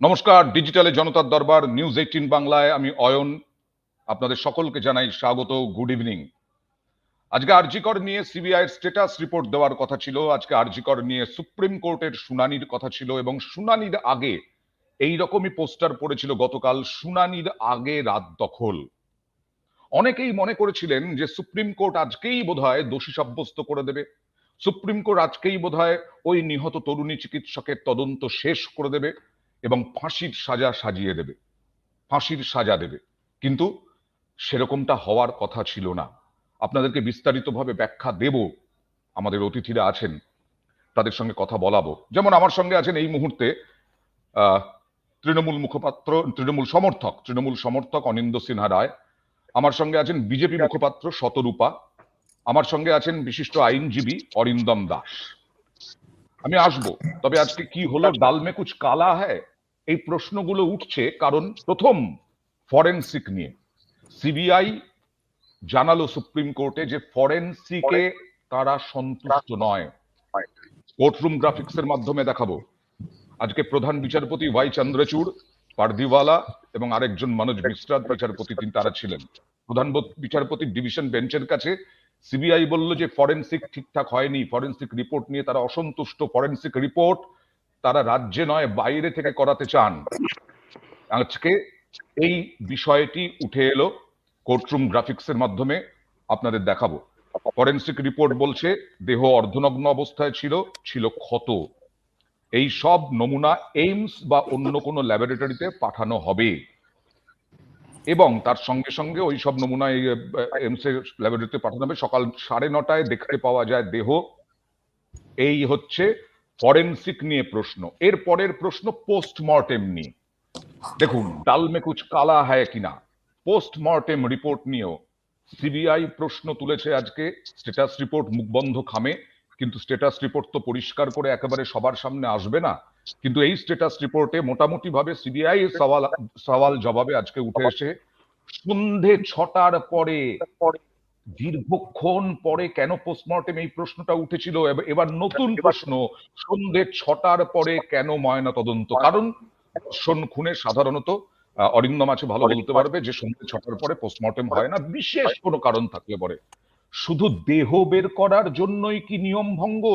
নমস্কার, ডিজিটালে জনতার দরবার নিউজ 18 বাংলায় আমি অয়ন আপনাদের সকলকে জানাই স্বাগত। Good evening. আজকে আরজিকর নিয়ে সিবিআই এর স্ট্যাটাস রিপোর্ট দেওয়ার কথা ছিল। আজকে আরজিকর নিয়ে সুপ্রিম কোর্টের শুনানির কথা ছিল এবং শুনানির আগে এই রকমই পোস্টার পড়েছিল গতকাল, শুনানির আগে রাত দখল। অনেকেই মনে করেছিলেন যে সুপ্রিম কোর্ট আজকেই বোধহয় দোষী সাব্যস্ত করে দেবে, সুপ্রিম কোর্ট আজকেই বোধহয় ওই নিহত তরুণী চিকিৎসকের তদন্ত শেষ করে দেবে এবং ফাঁসির সাজা সাজিয়ে দেবে, ফাঁসির সাজা দেবে। কিন্তু সেরকমটা হওয়ার কথা ছিল না। আপনাদেরকে বিস্তারিতভাবে ব্যাখ্যা দেব, আমাদের অতিথিরা আছেন তাদের সঙ্গে কথা বলাবো। যেমন আমার সঙ্গে আছেন এই মুহূর্তে তৃণমূল সমর্থক অনিন্দ্য সিনহা রায়, আমার সঙ্গে আছেন বিজেপি মুখপাত্র শতরূপা, আমার সঙ্গে আছেন বিশিষ্ট আইনজীবী অরিন্দম দাস। আমি আসবো, তবে আজকে কি হলো, ডাল মে কুছ কালা হ্যায়, এই প্রশ্নগুলো উঠছে কারণ প্রথম ফরেনসিক নিয়ে সিবিআই জানালো সুপ্রিম কোর্টে যে ফরেনসিকে তারা সন্তুষ্ট নয়। কোর্টরুম গ্রাফিক্সের মাধ্যমে দেখাবো। আজকে প্রধান বিচারপতি ওয়াই চন্দ্রচূড়, পারদিওয়ালা এবং আরেকজন মনোজ মিশ্রা বিচারপতি তারা ছিলেন। প্রধান বিচারপতি ডিভিশন বেঞ্চের কাছে সিবিআই বলল যে ফরেনসিক ঠিকঠাক হয়নি, ফরেনসিক রিপোর্ট নিয়ে তারা অসন্তুষ্ট, ফরেনসিক রিপোর্ট তারা রাজ্যে নয় বাইরে থেকে করাতে চান। আজকে এই বিষয়টি উঠে এলো কোর্টরুম গ্রাফিক্সের মাধ্যমে, আপনাদের দেখাবো। ফরেনসিক রিপোর্ট বলছে দেহ অর্ধনগ্ন অবস্থায় ছিল ক্ষত। এই সব নমুনা এইমস বা অন্য কোনো ল্যাবরেটরিতে পাঠানো হবে এবং তার সঙ্গে সঙ্গে ওই সব নমুনা এইমস এর ল্যাবরেটরিতে পাঠানো হবে। সকাল 9:30 দেখতে পাওয়া যায় দেহ। এই হচ্ছে ফরেনসিক নিয়ে প্রশ্ন। এর পরের প্রশ্ন পোস্টমর্টেম নিয়ে। দেখুন, ডাল মে কুছ কালা হ্যায় কিনা, পোস্টমর্টেম রিপোর্ট নিয়েও সিবিআই প্রশ্ন তুলেছে আজকে। স্ট্যাটাস রিপোর্ট মুখবন্ধ খামে, কিন্তু স্ট্যাটাস রিপোর্ট তো পরিষ্কার করে একেবারে সবার সামনে আসবে না। কিন্তু এই স্ট্যাটাস রিপোর্টে মোটামুটি ভাবে সিবিআই সওয়াল জবাবে আজকে উঠে এসে সন্ধে 6টার পরে, দীর্ঘক্ষণ পরে কেন পোস্টমর্টেম, এই প্রশ্নটা উঠেছিল। এবার নতুন প্রশ্ন, সন্ধে 6টার পরে কেন ময়না তদন্ত? কারণ ধর্ষণ খুনে সাধারণত অরিন্দম আছে ভালো বলতে পারবে যে সন্ধে 6টার পরে পোস্টমর্টেম হয় না, বিশেষ কোনো কারণ থাকলে পরে। শুধু দেহ বের করার জন্যই কি নিয়ম ভঙ্গ?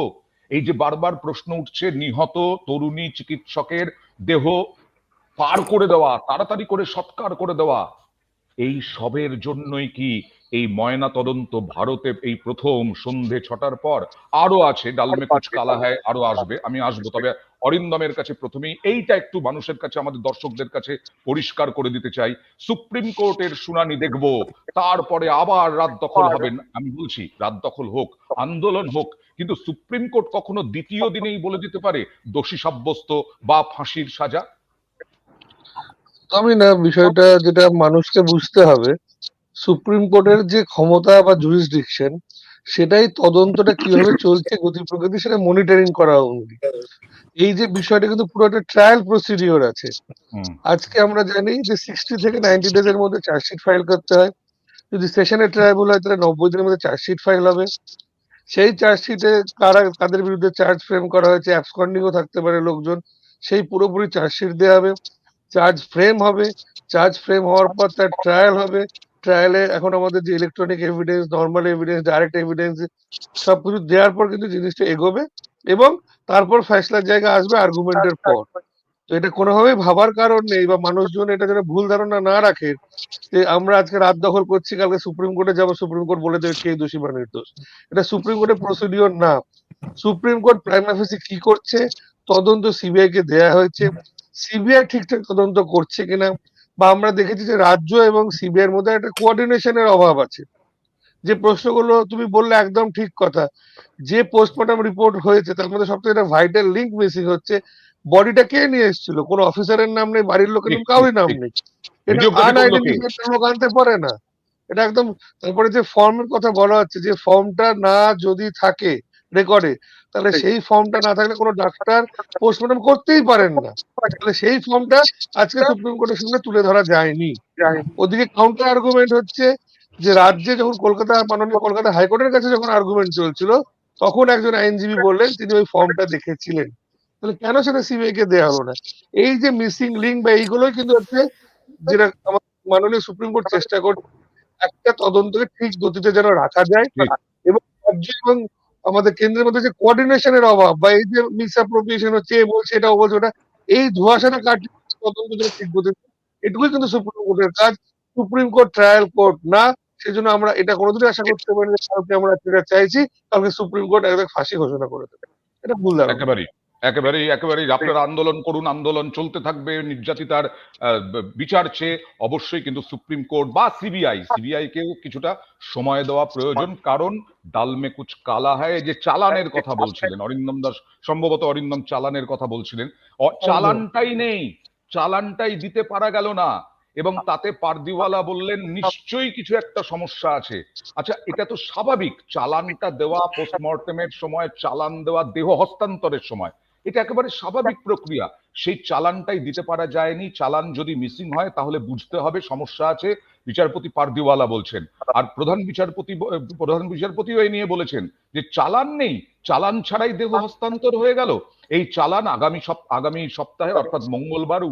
এই যে বারবার প্রশ্ন উঠছে নিহত তরুণী চিকিৎসকের দেহ পার করে দেওয়া, তাড়াতাড়ি করে সৎকার করে দেওয়া, এই সবের জন্যই কি এই ময়না তদন্ত ভারতে এই প্রথম সন্ধে 6টার পর? আরো আছে, ডালমে কুচ কালা হ্যায় আরো আসবে, আমি আসবো। তবে অরিন্দমের কাছে প্রথমেই এইটা একটু মানুষের কাছে, আমাদের দর্শকদের কাছে পরিষ্কার করে দিতে চাই। সুপ্রিম কোর্টের শুনানি দেখব, তারপরে আবার রাত দখল হবেন। আমি বলছি রাত দখল হোক, আন্দোলন হোক, কিন্তু সুপ্রিম কোর্ট কখনো দ্বিতীয় দিনেই বলে দিতে পারে দোষী সাব্যস্ত বা ফাঁসির সাজা? আমি না, বিষয়টা যেটা মানুষকে বুঝতে হবে, সুপ্রিম কোর্টের যে ক্ষমতা বা জুরিসডিকশন, সেটাই তদন্তটা কিভাবে চলছে গতি প্রকৃতি সেটা মনিটরিং করা উচিত। এই যে বিষয়টা কিন্তু পুরো একটা ট্রায়াল প্রসিডিওর আছে। আজকে আমরা জানি যে 60 থেকে 90 ডেজ এর মধ্যে চার্জশিট ফাইল করতে হয়। যদি সেশনের ট্রায়াল হয় তাহলে 90 দিনের মধ্যে চার্জশিট ফাইল হবে। সেই চার্জশিটে কাদের বিরুদ্ধে চার্জ ফ্রেম করা হয়েছে, অ্যাবসকন্ডিংও থাকতে পারে লোকজন, সেই পুরোপুরি চার্জশিট দেওয়া হবে, চার্জ ফ্রেম হবে, চার্জ ফ্রেম হওয়ার পর তার ট্রায়াল হবে। ট্রায়ালে এখন আমাদের যে electronic evidence, normal evidence, direct evidence সবকিছু দেওয়ার পর কিন্তু জিনিসটা এগোবে এবং তারপর ফয়সলার জায়গা আসবে আর্গুমেন্টের পর। তো এটা কোনোভাবেই ভাবার কারণ নেই বা মানুষজন এটা যেন ভুল ধারণা না রাখে যে আমরা আজকে রাত দখল করছি, কালকে সুপ্রিম কোর্টে যাবো, সুপ্রিম কোর্ট বলে দেবে কে দোষী বা নির্দোষ। এটা সুপ্রিম কোর্টের প্রসিডিওর না। সুপ্রিম কোর্ট প্রাইমা ফেসি কি করছে, তদন্ত সিবিআই কে দেয়া হয়েছে, সিবিআই ঠিকঠাক তদন্ত করছে কিনা, বা আমরা দেখেছি যে রাজ্য এবং সিবিআই এর মধ্যে একটা কোঅর্ডিনেশনের অভাব আছে। যে প্রশ্নগুলো তুমি বললে একদম ঠিক কথা, যে পোস্টমর্টম রিপোর্ট হয়েছে তার মধ্যে সবথেকে একটা ভাইটাল লিঙ্ক মিসিং হচ্ছে, বডিটা কে নিয়ে এসেছিল, কোনো অফিসারের নাম নেই, বাড়ির লোকের নাম, কাউরই নাম নেই। এটা আনআইডেন্টিফাইড লোক আনতে পারে না, এটা একদম। তারপরে যে ফর্মের কথা বলা হচ্ছে, যে ফর্মটা না যদি থাকে রেকর্ডে, তাহলে সেই ফর্মটা না থাকলে কোনো ডাক্তার পোস্টমর্টম করতেই পারেন না। তাহলে সেই ফর্মটা আজকে সুপ্রিম কোর্টের সামনে তুলে ধরা যায়নি। ওদিকে কাউন্টার আর্গুমেন্ট হচ্ছে যে রাজ্যে যখন মাননীয় কলকাতা হাইকোর্টের কাছে যখন আর্গুমেন্ট চলছিল, তখন একজন আইনজীবী বললেন তিনি ওই ফর্মটা দেখেছিলেন। তাহলে কেন সেটা সিবিআই কে দেওয়া হলো না? এই যে মিসিং লিঙ্ক বা এইগুলোই কিন্তু হচ্ছে যেটা আমার মাননীয় সুপ্রিম কোর্ট চেষ্টা করছে একটা তদন্তকে ঠিক গতিতে যেন রাখা যায় ঠিক। এবং রাজ্য এবং আমাদের কেন্দ্রের মধ্যে যে কোঅর্ডিনেশনের অভাব বা এই যে মিসঅ্যাপ্রোপ্রিয়েশন হচ্ছে এ বলছে এটা ও বলছে ওটা, এই ধোঁয়াশাটা কাটিয়ে তদন্ত যেন ঠিক গতিতে, এটুকুই কিন্তু সুপ্রিম কোর্টের কাজ। সুপ্রিম কোর্ট ট্রায়াল কোর্ট না, সেজন্য আমরা এটা কোনোদিনই আশা করতে পারি না কালকে আমরা যেটা চাইছি কালকে সুপ্রিম কোর্ট একদম ফাঁসি ঘোষণা করে দেবে। এটা ভুল ধারণা। একেবারেই একেবারেই আপনারা আন্দোলন করুন, আন্দোলন চলতে থাকবে, নির্যাতিতার বিচার চেয়ে অবশ্যই, কিন্তু সুপ্রিম কোর্ট বা সিবিআই কেও কিছুটা সময় দেওয়া প্রয়োজন, কারণ ডাল মে কুছ কালা হয়। এই যে চালানের কথা বলছিলেন অরিন্দম দাস, সম্ভবত অরিন্দম চালানের কথা বলছিলেন, একদম। চালানটাই নেই, চালানটাই দিতে পারা গেল না, এবং তাতে পারদিওয়ালা বললেন নিশ্চয়ই কিছু একটা সমস্যা আছে। আচ্ছা, এটা তো স্বাভাবিক, চালানটা দেওয়া পোস্টমর্টেমের সময়, চালান দেওয়া দেহ হস্তান্তরের সময়, এটা একেবারে স্বাভাবিক প্রক্রিয়া। সেই চালানটাই দিতে পারা যায়নি। চালান যদি মিসিং হয় তাহলে বুঝতে হবে সমস্যা আছে, বিচারপতি পারদিওয়ালা বলছেন। আর প্রধান বিচারপতিও এই নিয়ে বলেছেন যে চালান নেই, চালান ছাড়াই দেহ হস্তান্তর হয়ে গেল। এই চালান আগামী সপ্তাহে অর্থাৎ মঙ্গলবার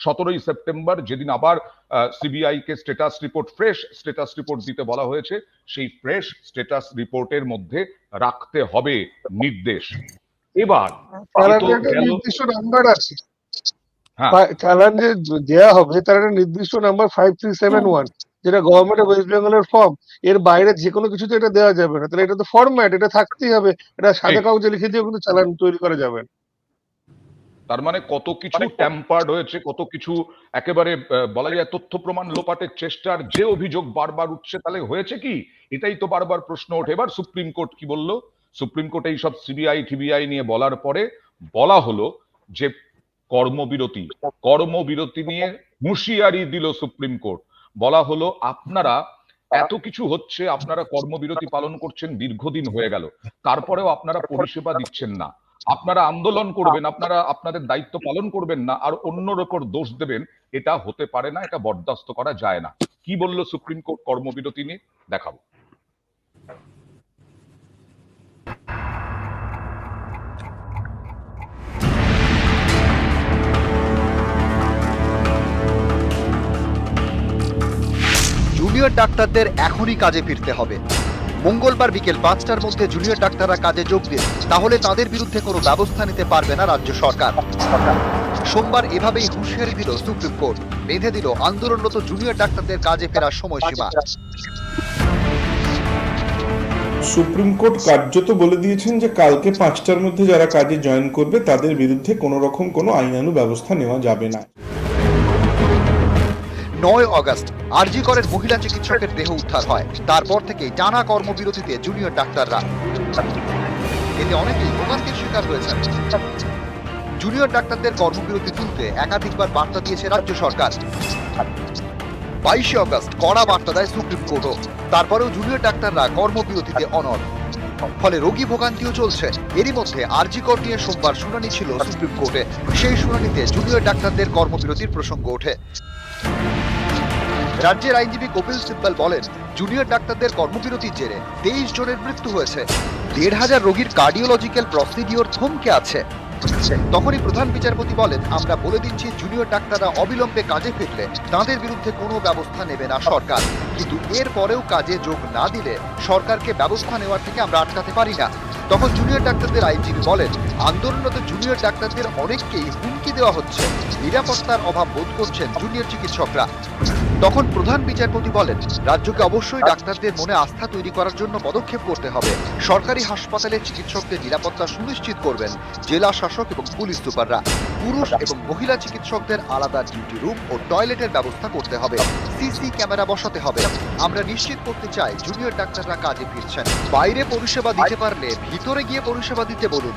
17ই সেপ্টেম্বর, যেদিন আবার সিবিআই কে ফ্রেশ স্ট্যাটাস রিপোর্ট দিতে বলা হয়েছে, সেই ফ্রেশ স্ট্যাটাস রিপোর্টের মধ্যে রাখতে হবে নির্দেশ। এবার এ তো চালানের একটা গেল। নির্দিষ্ট নাম্বার আছে। হ্যাঁ, চালান যে দেওয়া হবে তার একটা নির্দিষ্ট নাম্বার 5371, যেটা গভর্নমেন্ট অফ ওয়েস্ট বেঙ্গলের ফর্ম। এর বাইরে যে কোনো কিছুতে এটা দেওয়া যাবে না। তাহলে এটা তো ফরম্যাট, এটা থাকতেই হবে। এটা সাদা ঠিক। কাগজে লিখে দিয়েও কিন্তু চালান তৈরি করা যাবে না। তার মানে কত কিছু ট্যাম্পার্ড হয়েছে, কত কিছু একেবারে বলা যায় তথ্য প্রমাণ লোপাটের চেষ্টার যে অভিযোগ বারবার উঠছে, তাহলে হয়েছে কি? এটাই তো বারবার প্রশ্ন ওঠে। এবার সুপ্রিম কোর্ট কি বলল? সুপ্রিম কোর্ট এই সব সিবিআই নিয়ে বলার পরে বলা হলো যে কর্মবিরতি নিয়ে হুঁশিয়ারি দিল সুপ্রিম কোর্ট। বলা হলো আপনারা এত কিছু হচ্ছে, আপনারা কর্মবিরতি পালন করছেন, দীর্ঘদিন হয়ে গেল, তারপরেও আপনারা পরিষেবা দিচ্ছেন না, আপনারা আন্দোলন করবেন, আপনারা আপনাদের দায়িত্ব পালন করবেন না, আর অন্যর ওপর দোষ দেবেন, এটা হতে পারে না, এটা বরদাস্ত করা যায় না। কি বলল সুপ্রিম কোর্ট কর্মবিরতি নিয়ে? দেখাবো। জুনিয়র ডাক্তারদের এখনই কাজে ফিরতে হবে। মঙ্গলবার বিকেল 5টার মধ্যে জুনিয়র ডাক্তাররা কাজে যোগ দিন, তাহলে তাদের বিরুদ্ধে কোনো ব্যবস্থা নিতে পারবে না রাজ্য সরকার। সোমবার এভাবেই হুঁশিয়ারি দিল সুপ্রিম কোর্ট, বেঁধে দিল আন্দোলনরত জুনিয়র ডাক্তারদের কাজে ফেরার সময়সীমা। সুপ্রিম কোর্ট কার্যত বলে দিয়েছেন যে কালকে 5টার মধ্যে যারা কাজে জয়েন করবে তাদের বিরুদ্ধে কোনো রকম কোনো আইনানু ব্যবস্থা নেওয়া যাবে না। 9 আগস্ট আরজি করের মহিলা চিকিৎসকের দেহ উদ্ধার হয়, তারপর থেকেই টানা কর্মবিরতিতে জুনিয়র ডাক্তাররা। এতে অনেকেই ভোগান্তির শিকার হয়েছেন। জুনিয়র ডাক্তারদের কর্মবিরতি তুলতে একাধিকবার বার্তা দিয়েছে রাজ্য সরকার। 22 আগস্ট কড়া বার্তা দেয় সুপ্রিম কোর্টও, তারপরেও জুনিয়র ডাক্তাররা কর্মবিরতিতে অনড়, ফলে রোগী ভোগান্তিও চলছে। এরই মধ্যে আরজি কর নিয়ে সোমবার শুনানি ছিল সুপ্রিম কোর্টে। সেই শুনানিতে জুনিয়র ডাক্তারদের কর্মবিরতির প্রসঙ্গ ওঠে। রাজ্যের আইনজীবী কপিল সিব্বল বলেন, জুনিয়র ডাক্তারদের কর্মবিরতির জেরে 23 জনের মৃত্যু হয়েছে, 1,500 রোগীর কার্ডিওলজিক্যাল প্রসিডিওর থমকে আছে। তখনই প্রধান বিচারপতি বলেন, আমরা বলে দিচ্ছি জুনিয়র ডাক্তাররা অবিলম্বে কাজে ফিরলে তাদের বিরুদ্ধে কোনো ব্যবস্থা নেবে না সরকার, কিন্তু এর পরেও কাজে যোগ না দিলে সরকারকে ব্যবস্থা নেওয়ার থেকে আমরা আটকাতে পারি না। তখন জুনিয়র ডাক্তারদের আইনজীবী বলেন, আন্দোলনরত জুনিয়র ডাক্তারদের অনেককেই হুমকি দেওয়া হচ্ছে, নিরাপত্তার অভাব বোধ করছেন জুনিয়র চিকিৎসকরা। তখন প্রধান বিচারপতি বলেন, রাজ্যকে অবশ্যই ডাক্তারদের মনে আস্থা তৈরি করার জন্য পদক্ষেপ করতে হবে। সরকারি হাসপাতালে চিকিৎসকদের নিরাপত্তা সুনিশ্চিত করবেন জেলা শাসক এবং পুলিশ সুপাররা। পুরুষ এবং মহিলা চিকিৎসকদের আলাদা ডিউটি রুম ও টয়লেটের ব্যবস্থা করতে হবে, সিসি ক্যামেরা বসাতে হবে। আমরা নিশ্চিত করতে চাই জুনিয়র ডাক্তাররা কাজে ফিরছেন। বাইরে পরিষেবা দিতে পারলে ভিতরে গিয়ে পরিষেবা দিতে বলুন।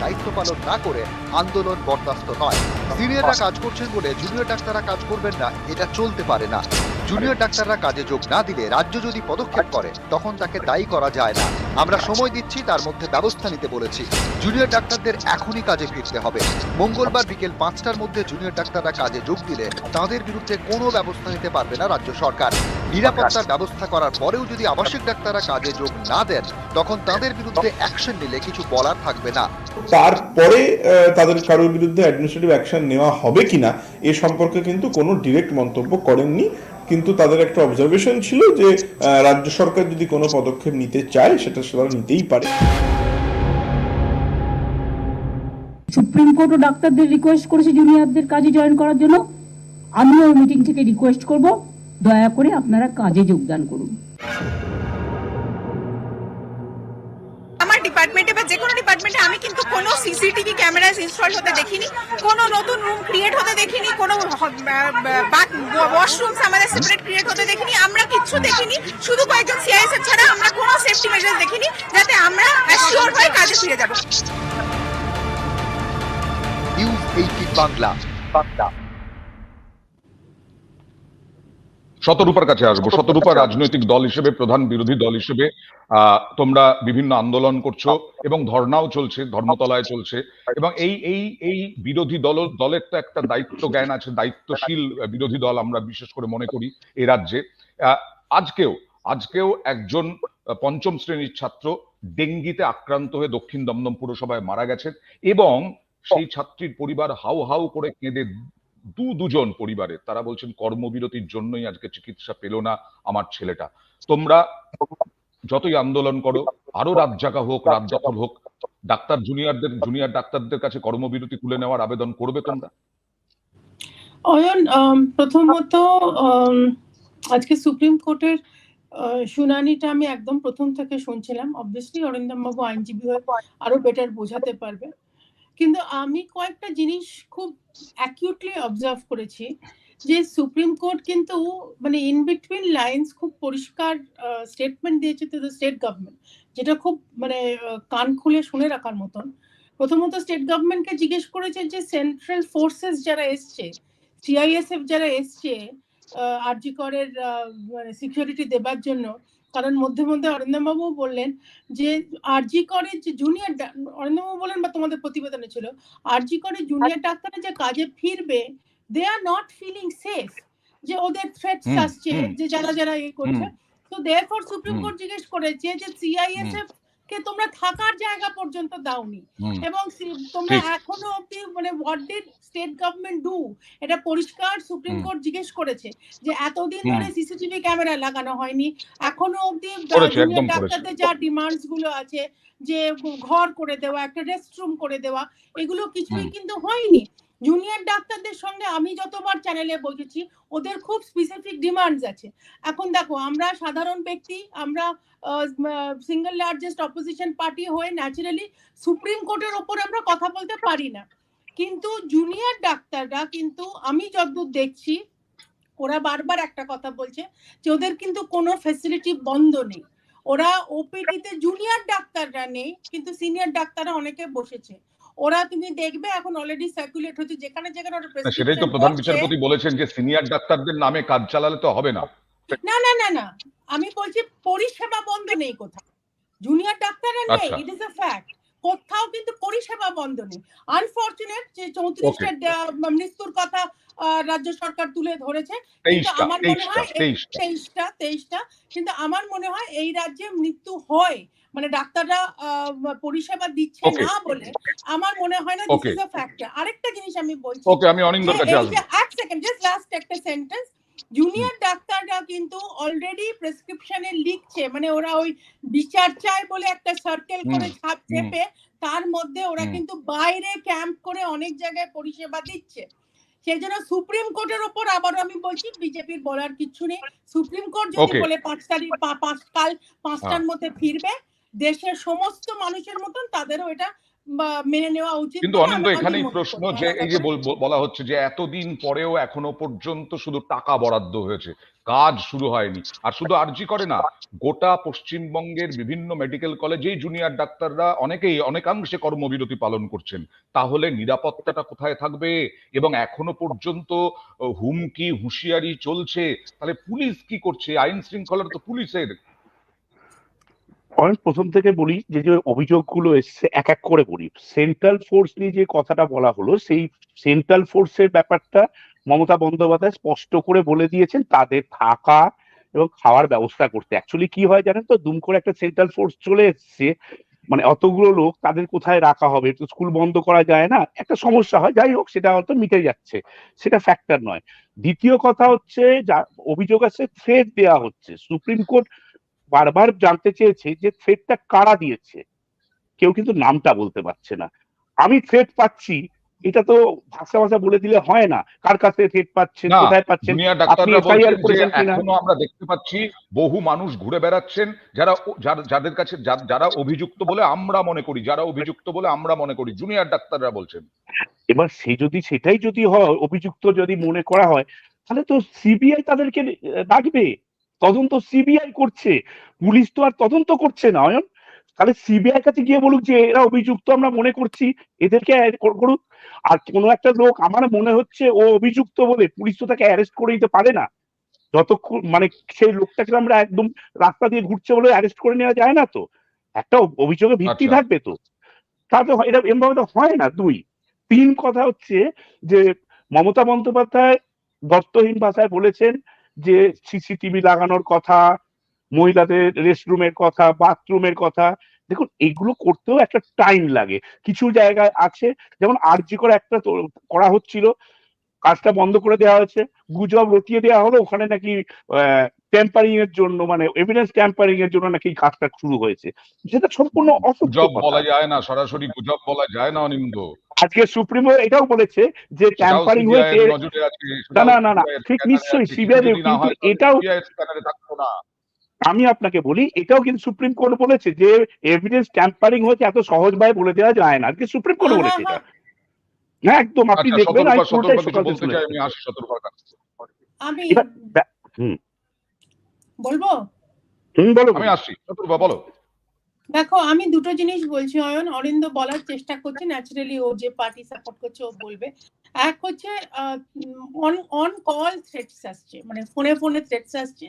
দায়িত্ব পালন না করে আন্দোলন বরদাস্ত নয়। সিনিয়ররা কাজ করছেন বলে জুনিয়র ডাক্তাররা কাজ করবেন না, এটা চলতে পারে না। জুনিয়র ডাক্তাররা কাজে যোগ না দিলে রাজ্য যদি পদক্ষেপ করে তখন তাকে দায়ী করা যায় না। আমরা সময় দিচ্ছি, তার মধ্যে ব্যবস্থা নিতে বলেছি। জুনিয়র ডাক্তারদের এখনই কাজে ফিরতে হবে। মঙ্গলবার বিকেল 5টার মধ্যে জুনিয়র ডাক্তাররা কাজে যোগ দিলে তাদের বিরুদ্ধে কোনো ব্যবস্থা নিতে পারবে না রাজ্য সরকার। নিরাপত্তার ব্যবস্থা করার পরেও যদি আবাসিক ডাক্তাররা কাজে যোগ না দেন, তখন তাদের বিরুদ্ধে অ্যাকশন নিলে কিছু বলার থাকবে না। তারপরে তাদের কারোর বিরুদ্ধে অ্যাডমিনিস্ট্রেটিভ অ্যাকশন নেওয়া হবে কিনা এ সম্পর্কে কিন্তু কোনো ডিরেক্ট মন্তব্য করেননি, কিন্তু তাদের একটা অবজারভেশন ছিল যে রাজ্য সরকার যদি কোনো পদক্ষেপ নিতে চায় সেটা তারা নিতেই পারে। সুপ্রিম কোর্টও ডাক্তারদের রিকোয়েস্ট করেছে জুনিয়রদের কাজে জয়েন করার জন্য। আমিও মিটিং থেকে রিকোয়েস্ট করব, দয়া করে আপনারা কাজে যোগদান করুন। আমার ডিপার্টমেন্টে বা যে কোনো ডিপার্টমেন্টে আমি কিন্তু কোনো সিসিটিভি ক্যামেরাস ইনস্টল হতে দেখিনি, কোনো নতুন রুম ক্রিয়েট হতে দেখিনি, কোনো ওয়াশরুমস আমাদের সেপারেট ক্রিয়েট হতে দেখিনি। আমরা কিচ্ছু দেখিনি, শুধু কয়েকজন সিআইএসএফ ছাড়া আমরা কোনো সেফটি মেজার দেখিনি, যাতে আমরা অ্যাসিওর হয়ে কাজে ফিরে যাব। নিউজ 18 বাংলা। শতরূপার কাছে আসবো। শতরূপা, রাজনৈতিক দল হিসেবে, প্রধান বিরোধী দল হিসেবে তোমরা বিভিন্ন আন্দোলন করছো এবং ধর্নাও চলছে, ধর্মতলায় চলছে, এবং এই এই এই বিরোধী দলের তো একটা দায়িত্ব জ্ঞান আছে, দায়িত্বশীল বিরোধী দল আমরা বিশেষ করে মনে করি এই রাজ্যে। আজকেও একজন পঞ্চম শ্রেণীর ছাত্র ডেঙ্গিতে আক্রান্ত হয়ে দক্ষিণ দমদম পুরসভায় মারা গেছেন, এবং সেই ছাত্রীর পরিবার হাউ হাউ করে কেঁদে, দুজন পরিবারের, তারা বলছেন কর্মবিরতির জন্যই আজকে চিকিৎসা পেল না আমার ছেলেটা। তোমরা যতই আন্দোলন করো, আরো রাত জাগা হোক, রাত দখল হোক, জুনিয়র ডাক্তারদের কাছে কর্মবিরতি তুলে নেওয়ার আবেদন করবে তোমরা? অয়ন, প্রথমত আজকে সুপ্রিম কোর্টের শুনানিটা আমি একদম প্রথম থেকে শুনছিলাম। অবভিয়াসলি অরিন্দম বাবু আইনজীবী হয়ে আরো বেটার বোঝাতে পারবে, কিন্তু আমি কয়েকটা জিনিস খুব অ্যাকিউটলি অবজার্ভ করেছি যে সুপ্রিম কোর্ট কিন্তু মানে ইন বিটুইন লাইন্স খুব পরিষ্কার স্টেটমেন্ট দিয়েছে টু দ্য স্টেট গভর্নমেন্ট, যেটা খুব মানে কান খুলে শুনে রাখার মতন। প্রথমত স্টেট গভর্নমেন্টকে জিজ্ঞেস করেছে যে সেন্ট্রাল ফোর্সেস যারা এসছে, সিআইএসএফ যারা এসছে আরজি করের সিকিউরিটি দেবার জন্য, কারণ মধ্যে মধ্যে অরিন্দম বাবু বললেন যে আরজি করের যে জুনিয়র, অরিন্দম বাবু বলেন বা তোমাদের প্রতিবেদনে ছিল, আরজি করের জুনিয়র ডাক্তাররা যে কাজে ফিরবে, দে আর নট ফিলিং সেফ, যে ওদের থ্রেটস আসছে, যে যারা যারা ইয়ে করছে। তো দেয়ারফর সুপ্রিম কোর্ট জিজ্ঞেস করেছে যে সিআইএসএফ কে তোমরা থাকার জায়গা পর্যন্ত দাওনি, এবং তোমরা এখনো অব্দি মানে what did state government do, এটা পরিষ্কার সুপ্রিম কোর্ট জিজ্ঞেস করেছে যে এতদিন ধরে সিসিটিভি ক্যামেরা লাগানো হয়নি, এখনো অব্দি ডাক্তারদের যা ডিমান্ডস গুলো আছে, যে ঘর করে দেওয়া, একটা রেস্টরুম করে দেওয়া, এগুলো কিছুই কিন্তু হয়নি। জুনিয়র ডাক্তারদের সঙ্গে আমি যতবার চ্যানেলে বলেছি, ওদের খুব স্পেসিফিক ডিমান্ডস আছে। এখন দেখো, আমরা সাধারণ ব্যক্তি, আমরা সিঙ্গেল লার্জেস্ট অপোজিশন পার্টি হয়ে ন্যাচারালি সুপ্রিম কোর্টের ওপর আমরা কথা বলতে পারি না, কিন্তু জুনিয়র ডাক্তাররা কিন্তু আমি যতদূর দেখছি ওরা বারবার একটা কথা বলছে যে ওদের কিন্তু কোনো ফ্যাসিলিটি বন্ধ নেই। ওরা ওপিডিতে জুনিয়র ডাক্তাররা নেই, কিন্তু সিনিয়র ডাক্তাররা অনেকে বসেছে। ওরা তুমি দেখবে এখন অলরেডি সার্কুলেট হচ্ছে যেখানে যেখানে ওরা প্রেসক্রিপশন। সেটাই তো প্রধান বিচারপতি বলেছেন যে সিনিয়র ডাক্তারদের নামে কাজ চালালে তো হবে না। না না না না, আমি বলছি পরিষেবা বন্ধ নেই কোথাও, জুনিয়র ডাক্তাররা নেই, ইট ইজ আ ফ্যাক্ট, কোথাও কিন্তু পরিষেবা বন্ধ নেই। আনফরচুনেট যে 34টা মৃত্যুর কথা রাজ্য সরকার তুলে ধরেছে, কিন্তু আমার মনে হয় 23টা, কিন্তু আমার মনে হয় এই রাজ্যে মৃত্যু হয় মানে ডাক্তাররা পরিষেবা দিচ্ছে না বলে আমার মনে হয় না দিস ইজ আ ফ্যাক্টর। আরেকটা জিনিস আমি বলছি, ওকে, আমি অনিন্দর কাছে আসব। এক সেকেন্ড, জাস্ট লাস্ট একটা সেন্টেন্স। জুনিয়র ডাক্তাররা কিন্তু অলরেডি প্রেসক্রিপশনে লিখছে, মানে ওরা ওই বিচার চায় বলে একটা সার্কেল করে ছাপ চেপে তার মধ্যে ওরা কিন্তু বাইরে ক্যাম্প করে অনেক জায়গায় পরিষেবা দিচ্ছে। সেই জন্য সুপ্রিম কোর্টের ওপর আবার আমি বলছি, বিজেপির বলার কিছু নেই। সুপ্রিম কোর্ট যদি বলে 5টার মধ্যে ফিরবে, দেশের সমস্ত মানুষের মতন তাদেরও এটা মেনে নেওয়া উচিত। কিন্তু অনিন্দ, এখানেই প্রশ্ন যে এই যে বলা হচ্ছে যে এতদিন পরেও এখনো পর্যন্ত শুধু টাকা বরাদ্দ হয়েছে, কাজ শুরু হয়নি। আর শুধু আরজি করে না, গোটা পশ্চিমবঙ্গের বিভিন্ন মেডিকেল কলেজেই জুনিয়র ডাক্তাররা অনেকাংশে কর্মবিরতি পালন করছেন। তাহলে নিরাপত্তাটা কোথায় থাকবে? এবং এখনো পর্যন্ত হুমকি হুঁশিয়ারি চলছে, তাহলে পুলিশ কি করছে? আইন শৃঙ্খলার তো পুলিশের। পয়েন্ট প্রথম থেকে বলি, যে যে অভিযোগগুলো এসছে এক এক করে বলি। সেন্ট্রাল ফোর্স নিয়ে যে কথাটা বলা হলো, সেই সেন্ট্রাল ফোর্সের ব্যাপারটা মমতা বন্দ্যোপাধ্যায় স্পষ্ট করে বলে দিয়েছেন তাদের থাকা এবং খাওয়ার ব্যবস্থা করতে। অ্যাকচুয়ালি কি হয় জানেন তো, দুম করে একটা সেন্ট্রাল ফোর্স চলে এসছে, মানে অতগুলো লোক তাদের কোথায় রাখা হবে, তো স্কুল বন্ধ করা যায় না, একটা সমস্যা হয়। যাই হোক, সেটা হয়তো মিটে যাচ্ছে, সেটা ফ্যাক্টর নয়। দ্বিতীয় কথা হচ্ছে, যা অভিযোগ আছে থ্রেট দেওয়া হচ্ছে, সুপ্রিম কোর্ট বারবার জানতে চেয়েছে যে থ্রেটটা কারা দিয়েছে, কেউ কিন্তু নামটা বলতে পারছে না। আমি থ্রেট পাচ্ছি, এটা তো ভাষা ভাষা বলে দিলে হয় না, কার কাছে থ্রেট পাচ্ছেন, না, কোথায় পাচ্ছেন, জুনিয়র আপনি ডাক্তাররা এফআইআর বলছেন যে করেছেন কিনা। এখনো আমরা দেখতে পাচ্ছি বহু মানুষ ঘুরে বেড়াচ্ছেন যাদের কাছে যারা অভিযুক্ত বলে আমরা মনে করি, জুনিয়র ডাক্তাররা বলছেন। এবার সেটাই যদি হয়, অভিযুক্ত যদি মনে করা হয়, তাহলে তো সিবিআই তাদেরকে ডাকবে, তদন্ত সিবিআই করছে, পুলিশ তো আর তদন্ত করছে না। অয়ন, তাহলে সিবিআই কাছে গিয়ে বলুক যে এরা অভিযুক্ত আমরা মনে করছি, এদেরকে করুক। আর কোনো একটা লোক আমার মনে হচ্ছে ও অভিযুক্ত বলে পুলিশ তো তাকে অ্যারেস্ট করে দিতে পারে না, যতক্ষণ মানে সেই লোকটাকে আমরা একদম রাস্তা দিয়ে ঘুরছে বলে অ্যারেস্ট করে নেওয়া যায় না। তো একটা অভিযোগের ভিত্তি আচ্ছা, থাকবে তো, তাহলে এটা এমভাবে তো হয় না। দুই তিন কথা হচ্ছে যে মমতা বন্দ্যোপাধ্যায় দত্তহীন ভাষায় বলেছেন যে সিসিটিভি লাগানোর কথা, মহিলাদের রেস্টরুমের কথা, বাথরুমের কথা। দেখুন, এগুলো করতেও একটা টাইম লাগে। কিছু জায়গায় আছে, যেমন আরজি করে একটা করা হচ্ছিল, কাজটা বন্ধ করে দেওয়া হয়েছে, গুজব রটিয়ে দেওয়া হলো, ওখানে নাকি ট্যাম্পারিং এর জন্য, মানে এভিডেন্স ট্যাম্পারিং এর জন্য নাকি কাজটা শুরু হয়েছে, যেটা সম্পূর্ণ অসত্য গুজব কথা। বলা যায় না, সরাসরি গুজব বলা যায় না অনিন্দ। আজকে সুপ্রিম কোর্ট এটাও বলেছে যে সেটাও ট্যাম্পারিং সিবিআই হয়েছে। এর নজরে আছে, না সেটাও না না না, সিবিআই এর ঠিক স্ক্যানারে নিশ্চয়ই আছে। কিছু সিবিআই, যদি না কিন্তু হয় তাহলে এটাও সিবিআই এর স্ক্যানারে থাকতো না। আমি আপনাকে বলি, এটাও কিন্তু সুপ্রিম কোর্ট বলেছে যে এভিডেন্স ট্যাম্পারিং হয়েছে, এত সহজভাবে বলে দেওয়া যায় না। আজকে সুপ্রিম কোর্ট হ্যাঁ বলেছে হ্যাঁ এটা। হ্যাঁ, একদম, আপনি আচ্ছা, দেখবেন, আমি পুরোটাই শতরূপা কিছু সকাল থেকে বলতে শুনে চাই, আসছি। আমি আসি শতরূপার কাছে। আমি এবার হুম বলবো। তুমি বলো। আমি আসছি, শতরূপা বলো। দেখো, আমি দুটো জিনিস বলছি অয়ন। অরিন্দ বলার চেষ্টা করছে, ন্যাচারালি ও যে পার্টি সাপোর্ট করছে ও বলবে। এক হচ্ছে অন কল থ্রেটস আসছে, মানে ফোনে ফোনে থ্রেটস আসছে।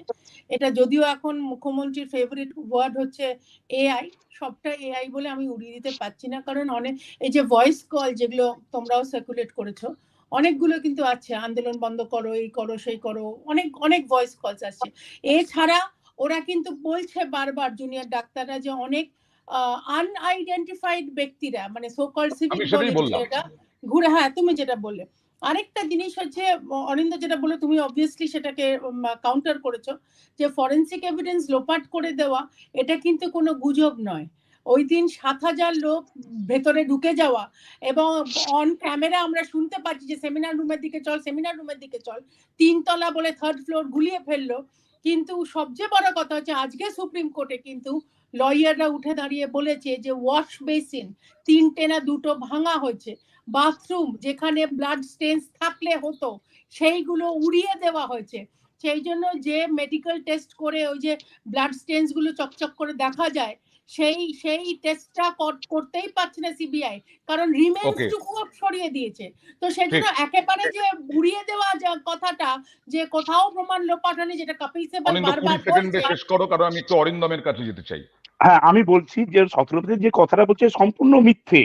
এটা যদিও এখন মুখ্যমন্ত্রীর ফেভারিট ওয়ার্ড হচ্ছে এআই, সবটা এআই বলে আমি উড়িয়ে দিতে পারছি না, কারণ অনেক এই যে ভয়েস কল যেগুলো তোমরাও সার্কুলেট করেছো, অনেকগুলো কিন্তু আছে, আন্দোলন বন্ধ করো, এই করো, সেই করো, অনেক অনেক ভয়েস কলস আসছে। এছাড়া ওরা কিন্তু বলছে বারবার জুনিয়র ডাক্তাররা যে অনেক আনআইডেন্টিফাইড ব্যক্তিরা, মানে সোকল আমি সিভিক বলে সেটাই বললাম। যেটা ঘুরে। হ্যাঁ, তুমি যেটা বললে। আরেকটা জিনিস হচ্ছে, অরিন্দ যেটা বলে, তুমি অবভিয়াসলি সেটাকে কাউন্টার করেছো, যে ফরেন্সিক এভিডেন্স লোপাট করে দেওয়া, এটা কিন্তু কোনো গুজব নয়। ওই দিন 7,000 লোক ভেতরে ঢুকে যাওয়া, এবং অন ক্যামেরা আমরা শুনতে পাচ্ছি যে সেমিনার রুমের দিকে চল, সেমিনার রুমের দিকে চল, 3 তলা বলে 3rd ফ্লোর গুলিয়ে ফেললো। কিন্তু সবচেয়ে বড় কথা হচ্ছে, আজকে সুপ্রিম কোর্টে কিন্তু লয়াররা উঠে দাঁড়িয়ে বলেছে যে ওয়াশ বেসিন 3টে না 2টো ভাঙা হয়েছে, বাথরুম যেখানে ব্লাড স্টেন্স থাকলে হতো সেইগুলো উড়িয়ে দেওয়া হয়েছে। সেই জন্য যে মেডিকেল টেস্ট করে ওই যে ব্লাড স্টেন্স গুলো চকচক করে দেখা যায়, সেই টেস্টটা করতেই পারছে না সিবিআই, কারণ রিমেন্স ওকে, টুকু সরিয়ে দিয়েছে। তো সেই ঠিক। জন্য একেবারে যে উড়িয়ে দেওয়া কথাটা, যে কোথাও প্রমাণ লোপাট হয়নি, যেটা কপিল সিবাল অনিন্দ বারবার 20 সেকেন্ডে বলছে। শেষ করো, কারণ আমি একটু অরিন্দমের কাছে যেতে চাই। হ্যাঁ, আমি বলছি যে শতরূপা যে কথাটা বলছে সম্পূর্ণ মিথ্যে।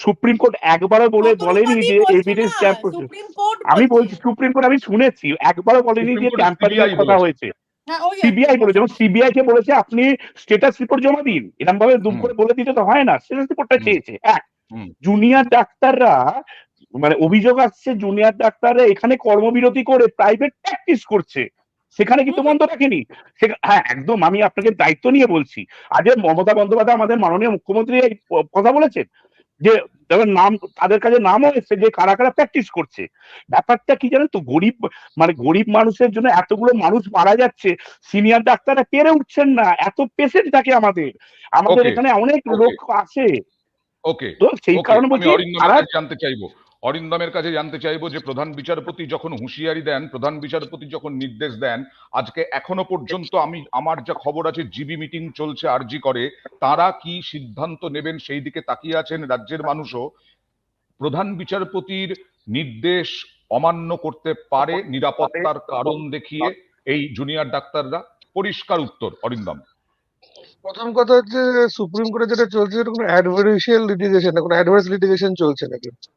সুপ্রিম কোর্ট একবারও বলেনি শতরূপাদি যে বলছে এভিডেন্স না, ট্যাম্পার। সুপ্রিম কোর্ট আমি বলছে। বলছি সুপ্রিম কোর্ট, আমি শুনেছি, একবারও বলেনি সুপ্রিম যে কোর্টে ট্যাম্পারিং এর সিবিআই কথা বলেছে। হয়েছে। হ্যাঁ, ওই সিবিআই বলেছে, এবং সিবিআই কে বলেছে আপনি স্টেটাস রিপোর্ট জমা দিন, এরকম ভাবে দুম হুম, করে বলে দিতে তো হয় না, স্টেটাস রিপোর্টটা হুম, চেয়েছে। এক, হুম। জুনিয়র ডাক্তাররা, মানে অভিযোগ আসছে জুনিয়র ডাক্তাররা এখানে কর্মবিরতি করে প্রাইভেট প্র্যাকটিস করছে, সেখানে কিন্তু বন্ধ রাখেনি। হ্যাঁ, একদম, আমি আপনাকে দায়িত্ব নিয়ে বলছি। আজকে মমতা বন্দ্যোপাধ্যায়, আমাদের মাননীয় মুখ্যমন্ত্রী, এই কথা বলেছেন যে নাম, তাদের কাছে নামও এসছে যে কারা কারা প্র্যাকটিস করছে। ব্যাপারটা কি জানেন তো, গরিব মানুষের জন্য এতগুলো মানুষ মারা যাচ্ছে, সিনিয়র ডাক্তাররা পেরে উঠছেন না, এত পেশেন্ট থাকে আমাদের ওকে, এখানে অনেক ওকে, লোক আছে। ওকে, তো সেই ওকে। কারণে আমি বলছি অরিন্দমের কাছে জানতে চাইবো যে প্রধান বিচারপতি যখন হুঁশিয়ারি দেন, প্রধান বিচারপতি যখন নির্দেশ দেন, আজকে এখনো পর্যন্ত আমার যা খবর আছে জিবি মিটিং চলছে আরজি করে, তারা কি সিদ্ধান্ত নেবেন সেই দিকে তাকিয়ে আছেন রাজ্যের মানুষও। প্রধান বিচারপতির নির্দেশ অমান্য করতে পারে নিরাপত্তার কারণ দেখিয়ে এই জুনিয়র ডাক্তাররা? পরিষ্কার উত্তর অরিন্দম। প্রথম কথা হচ্ছে সুপ্রিম কোর্টে যেটা চলছে সেটা কোনো অ্যাডভার্সিয়াল লিটিগেশন না, কোনো অ্যাডভার্স লিটিগেশন চলছে না কিন্তু।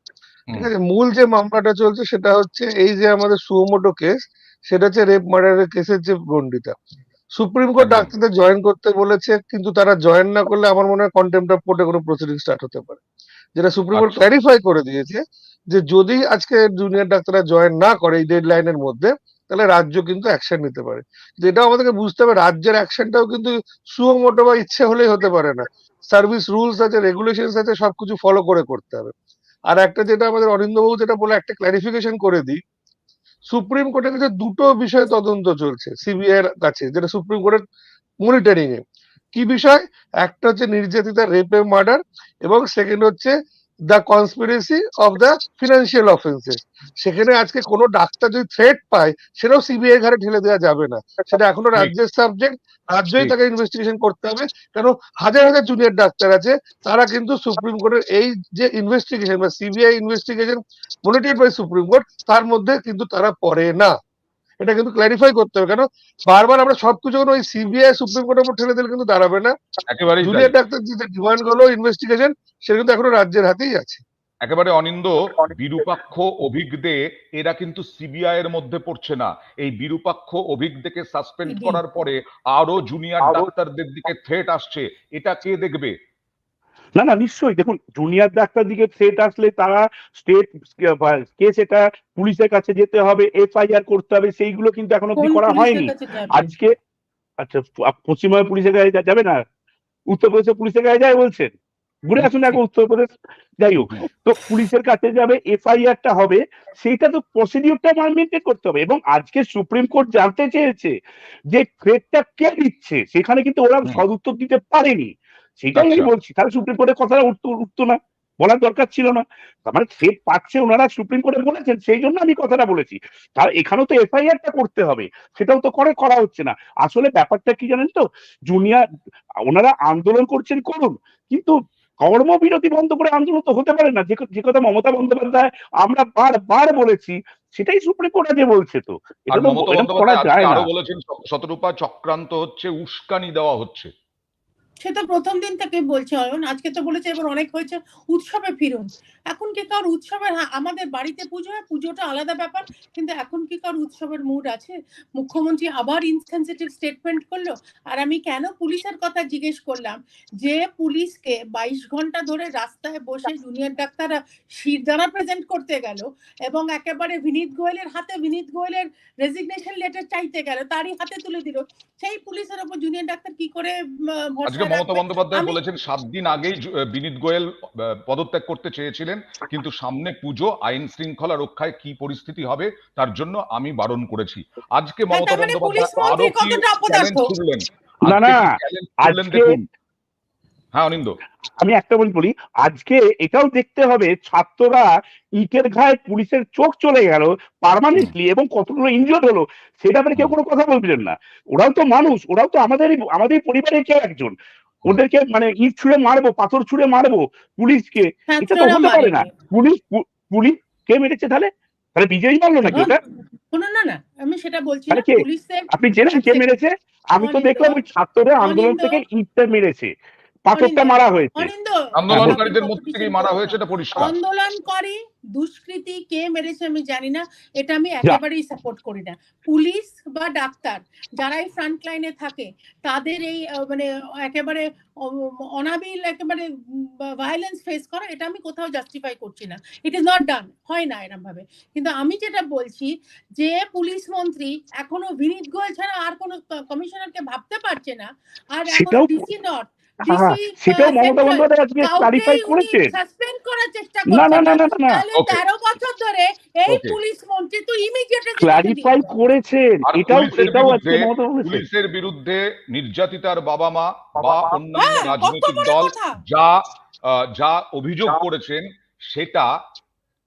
ঠিক আছে, মূল যে মামলাটা চলছে সেটা হচ্ছে এই যে আমাদের সুমোটো কেস, সেটা হচ্ছে রেপ মার্ডারের কেসের যে গন্ডিতা। সুপ্রিম কোর্ট একদম। ডাক্তারদের জয়েন করতে বলেছে, কিন্তু তারা জয়েন না করলে আমার মনে হয় কন্টেম্পট অফ কোর্টে কোনো প্রসিডিং স্টার্ট হতে পারে, যেটা সুপ্রিম কোর্ট আচ্ছা। ক্ল্যারিফাই করে দিয়েছে যে যদি আজকে জুনিয়র ডাক্তাররা জয়েন না করে এই ডেডলাইনের মধ্যে, তাহলে রাজ্য কিন্তু অ্যাকশন নিতে পারে। কিন্তু এটাও আমাদেরকে বুঝতে হবে রাজ্যের অ্যাকশনটাও কিন্তু সুমোটো বা ইচ্ছে হলেই হতে পারে না। সার্ভিস রুলস আছে, রেগুলেশনস আছে, সবকিছু ফলো করে করতে হবে। আর একটা যেটা আমাদের অরিন্দবাবু যেটা বলে একটা ক্ল্যারিফিকেশন করে দিই, সুপ্রিম কোর্টের কাছে দুটো বিষয়ে তদন্ত চলছে সিবিআই এর কাছে, যেটা সুপ্রিম কোর্টের মনিটরিং এ। কি বিষয়? একটা হচ্ছে নির্যাতিতা রেপ এন্ড মার্ডার, এবং সেকেন্ড হচ্ছে the conspiracy of the financial offences. সেখানে আজকে কোনো ডাক্তার যদি থ্রেট পায় সেটাও সিবিআই ঘাড়ে ঠেলে দেওয়া যাবে না, সেটা এখনো ঠিক। রাজ্যের সাবজেক্ট, রাজ্যই ঠিক। তাকে ইনভেস্টিগেশন করতে হবে। কেন হাজার হাজার জুনিয়র ডাক্তার আছে, তারা কিন্তু সুপ্রিম কোর্টের এই যে ইনভেস্টিগেশন বা CBI investigation monitored by supreme court, তার মধ্যে কিন্তু তারা পড়ে না। এটা কিন্তু ক্ল্যারিফাই করতে হবে, কেন বারবার আমরা সবকিছু যখন ওই সিবিআই সুপ্রিম কোর্টের উপর ঠেলে দিলে কিন্তু দাঁড়াবে না। একেবারেই তাই। জুনিয়র ডাক্তার যে ডিমান্ড গুলো ইনভেস্টিগেশন, সেটা কিন্তু এখনো রাজ্যের হাতেই আছে। একেবারে অনিন্দ, বিরূপাক্ষ অভিজ্ঞদের এরা কিন্তু সিবিআই এর মধ্যে পড়ছে না। এই বিরূপাক্ষ অভিজ্ঞদেরকে সাসপেন্ড এটাই। করার পরে আরো জুনিয়র ডাক্তারদের দিকে থ্রেট আসছে, এটা কে দেখবে? না না, নিশ্চয়ই। দেখুন, জুনিয়র ডাক্তার দিকে থ্রেট আসলে তারা স্টেট কেস, এটা পুলিশের কাছে যেতে হবে, এফআইআর করতে হবে, সেইগুলো কিন্তু এখন অব্দি কোন করা পুলিশের হয়নি। কাছে যাবে? আজকে আচ্ছা, পশ্চিমবঙ্গের পুলিশের কাছে যাবে না, উত্তরপ্রদেশের পুলিশের কাছে যায় বলছেন? ঘুরে আসুন এখন উত্তরপ্রদেশ। যাই হোক, তো পুলিশের কাছে যাবে, এফআইআরটা হবে, সেইটা তো প্রসিডিউরটা মেনটেন করতে হবে। এবং আজকে সুপ্রিম কোর্ট জানতে চেয়েছে যে থ্রেটটা কে দিচ্ছে, সেখানে কিন্তু ওরা সদুত্তর দিতে পারেনি। সেটাই আমি আচ্ছা। বলছি, তাহলে সুপ্রিম কোর্টের কথাটা উঠতো না, বলার দরকার ছিল না। তার মানে থ্রেট পাচ্ছে ওনারা, সুপ্রিম কোর্টে বলেছেন, সেই জন্য আমি কথাটা বলেছি। তার এখানেও তো এফআইআরটা করতে হবে, সেটাও তো করা হচ্ছে না। আসলে ব্যাপারটা কি জানেন তো, জুনিয়র ওনারা আন্দোলন করছেন, করুন, কিন্তু কর্মবিরতি বন্ধ করে আন্দোলন তো হতে পারে না। যে কথা মমতা বন্দ্যোপাধ্যায় আমরা বারবার বলেছি, সেটাই সুপ্রিম কোর্ট আজকে বলছে। তো আর এটা তো মমতা এটা করা বন্দ্যোপাধ্যায় আজকে যায় না। আরো বলেছেন শতরূপা চক্রান্ত হচ্ছে, উস্কানি দেওয়া হচ্ছে। সে তো প্রথম দিন থেকে বলছে অয়ন, আজকে তো বলেছে এবার অনেক হয়েছে, উৎসবে ফিরুন। এখন কি কার উৎসবের, হ্যাঁ আমাদের বাড়িতে পুজো হয়, পুজোটা আলাদা ব্যাপার, কিন্তু এখন কি কার উৎসবের মুড আছে? মুখ্যমন্ত্রী আবার ইনসেনসিটিভ স্টেটমেন্ট করলো। আর আমি কেন পুলিশের কথা জিজ্ঞেস করলাম, যে পুলিশকে 22 ঘন্টা ধরে রাস্তায় বসে জুনিয়র ডাক্তাররা শিরদাঁড়া প্রেজেন্ট করতে গেল, এবং একেবারে বিনীত গোয়েলের হাতে, বিনীত গোয়েলের রেজিগনেশন লেটার চাইতে গেল, তারই হাতে তুলে দিল। সেই পুলিশের ওপর জুনিয়র ডাক্তার কি করে আজকে মমতা বন্দ্যোপাধ্যায় বলেছেন 7 দিন আগেই বিনীত গোয়েল পদত্যাগ করতে চেয়েছিলেন, কিন্তু সামনে পুজো, আইন শৃঙ্খলা রক্ষায় কি পরিস্থিতি হবে তার জন্য আমি বারণ করেছি। আজকে মমতা বন্দ্যোপাধ্যায় আরো কি চ্যালেঞ্জ ছুড়লেন, না না, আজকে দেখুন। হ্যাঁ অনিন্দ, আমি একটা বলি, আজকে এটাও দেখতে হবে, ছাত্ররা ইটের ঘায়ে পুলিশের চোখ চলে গেল পার্মানেন্টলি, এবং কতগুলো ইনজোর্ড হলো, সেটা আপনি কেউ কোনো কথা বলবেন না। ওরাও তো মানুষ, ওরাও তো আমাদের পরিবারের কেউ একজন। ওদেরকে মানে ইট ছুঁড়ে মারবো, পাথর ছুঁড়ে মারবো পুলিশকে, এটা তো হতে পারে না। পুলিশ কে মেরেছে তাহলে? বিজয়ী মারলো নাকি ওটা? না না, আমি সেটা বলছি না। পুলিশের আপনি জেনেন কে মেরেছে? আমি তো দেখলাম ওই ছাত্রদের আন্দোলন থেকে ইটটা মেরেছে, পাথরটা মারা হয়েছে। আন্দোলনকারীদের মধ্যে থেকেই মারা হয়েছে, এটা পরিষ্কার। আন্দোলনকারী দুষ্কৃতী কে মেরেছে আমি জানি না, এটা আমি একেবারেই সাপোর্ট করি না। পুলিশ বা ডাক্তার যারা এই ফ্রন্ট লাইনে থাকে, তাদের এই মানে একেবারে অনাবিল একেবারে ভায়োলেন্স ফেস করা, এটা আমি কোথাও জাস্টিফাই করছি না। ইট ইজ নট ডান, হয় না এরকম ভাবে। কিন্তু আমি যেটা বলছি, যে পুলিশ মন্ত্রী এখনো বিনীত গোয়েল ছাড়া আর কোনো কমিশনারকে ভাবতে পারছে না, আর এখনো ডিসি নট, সেটাও মমতা বন্দ্যোপাধ্যায় আজকে ক্লারিফাই করেছে। সাসপেন্ড করার চেষ্টা না করছে। না না না না, তাহলে 13 বছর ধরে এই পুলিশ মন্ত্রী তো ইমিডিয়েটলি ক্লারিফাই করেছেন। এটাও আজকে মমতা বলেছে। পুলিশের বিরুদ্ধে নির্যাতিতার বাবা মা বা অন্যান্য রাজনৈতিক দল যা অভিযোগ করেছেন, সেটা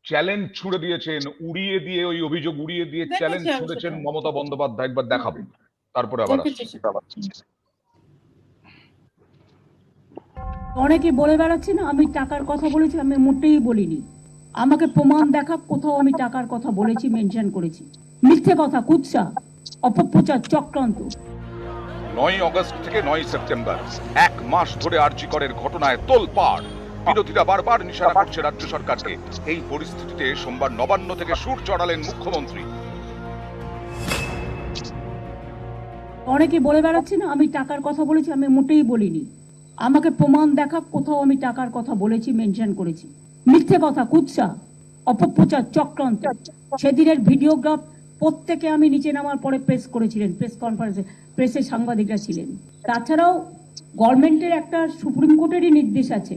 চ্যালেঞ্জ ছুড়ে দিয়েছেন, উড়িয়ে দিয়ে, ওই অভিযোগ উড়িয়ে দিয়ে চ্যালেঞ্জ ছুড়েছেন মমতা বন্দ্যোপাধ্যায়। একবার দেখাবো, তারপরে আবার অনেকে বলে বেড়াচ্ছে না আমি টাকার কথা বলেছি, আমি মোটেই বলিনি। আমাকে প্রমাণ দেখা, কোথাও আমি টাকার কথা বলেছি, মেনশন করেছি? মিথ্যে কথা, কুৎসা, অপপ্রচার, চক্রান্ত। 9 আগস্ট থেকে 9 সেপ্টেম্বর 1 মাস ধরে আরজি করের ঘটনায় তোলপাড়। বিরোধীরা বারবার নিশানা করছে রাজ্য সরকারকে। এই পরিস্থিতিতে সোমবার নবান্ন থেকে সুর চড়ালেন মুখ্যমন্ত্রী। অনেকে বলে বেড়াচ্ছে না আমি টাকার কথা বলেছি, আমি মোটেই বলিনি। আমাকে প্রমাণ দেখা কোথাও আমি টাকার কথা বলেছি, মেনশন করেছি। মিথ্যে কথা, কুৎসা, অপপ্রচার, চক্রান্ত। সেদিনের ভিডিওগ্রাফ প্রত্যেকে আমি নিচে নামার পরে প্রেস করেছিলেন, প্রেস কনফারেন্সে প্রেসের সাংবাদিকরা ছিলেন। তাছাড়াও গভর্নমেন্টের একটা সুপ্রিম কোর্টেরই নির্দেশ আছে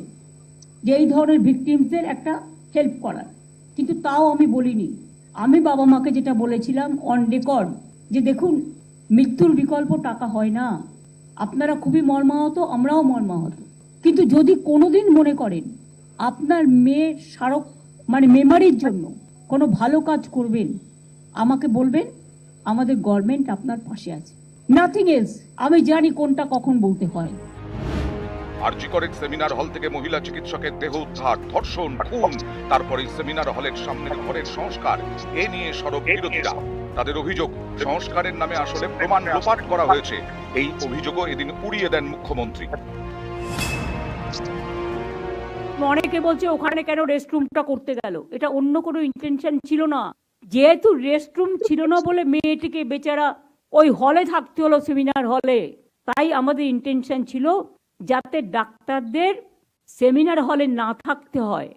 যে এই ধরনের ভিকটিমসদের একটা হেল্প করার, কিন্তু তাও আমি বলিনি। আমি বাবা মাকে যেটা বলেছিলাম অন রেকর্ড, যে দেখুন মৃত্যুর বিকল্প টাকা হয় না। আপনারা খুবই মর্মাহত, আমরাও মর্মাহত, কিন্তু যদি কোনোদিন মনে করেন আপনার মেয়ের স্মারক মেমারির জন্য কোনো ভালো কাজ করবেন, আমাকে বলবেন, আমাদের গভর্নমেন্ট আপনার পাশে আছে। Nothing else. আমি জানি কোনটা কখন বলতে হয়। আরজি করের সেমিনার হল থেকে মহিলা চিকিৎসকের দেহ উদ্ধার, ধর্ষণ, খুন, তারপরে সেমিনার হলের সামনের ঘরের সংস্কার, এ নিয়ে সরব বিরোধীরা। তাদের অভিযোগ সংস্কারের নামে আসলে প্রমাণ লোপাট করা হয়েছে। এই অভিযোগও এদিন উড়িয়ে দেন মুখ্যমন্ত্রী। অনেকে বলছে ওখানে কেন রেস্টরুমটা করতে গেল, এটা অন্য কোনো ইন্টেনশন ছিল না। যেহেতু রেস্টরুম ছিল না বলে মেয়েটিকে বেচারা ওই হলে থাকতে হলো, সেমিনার হলে। তাই আমাদের ইন্টেনশন ছিল যাতে ডাক্তারদের সেমিনার হলে না থাকতে হয়।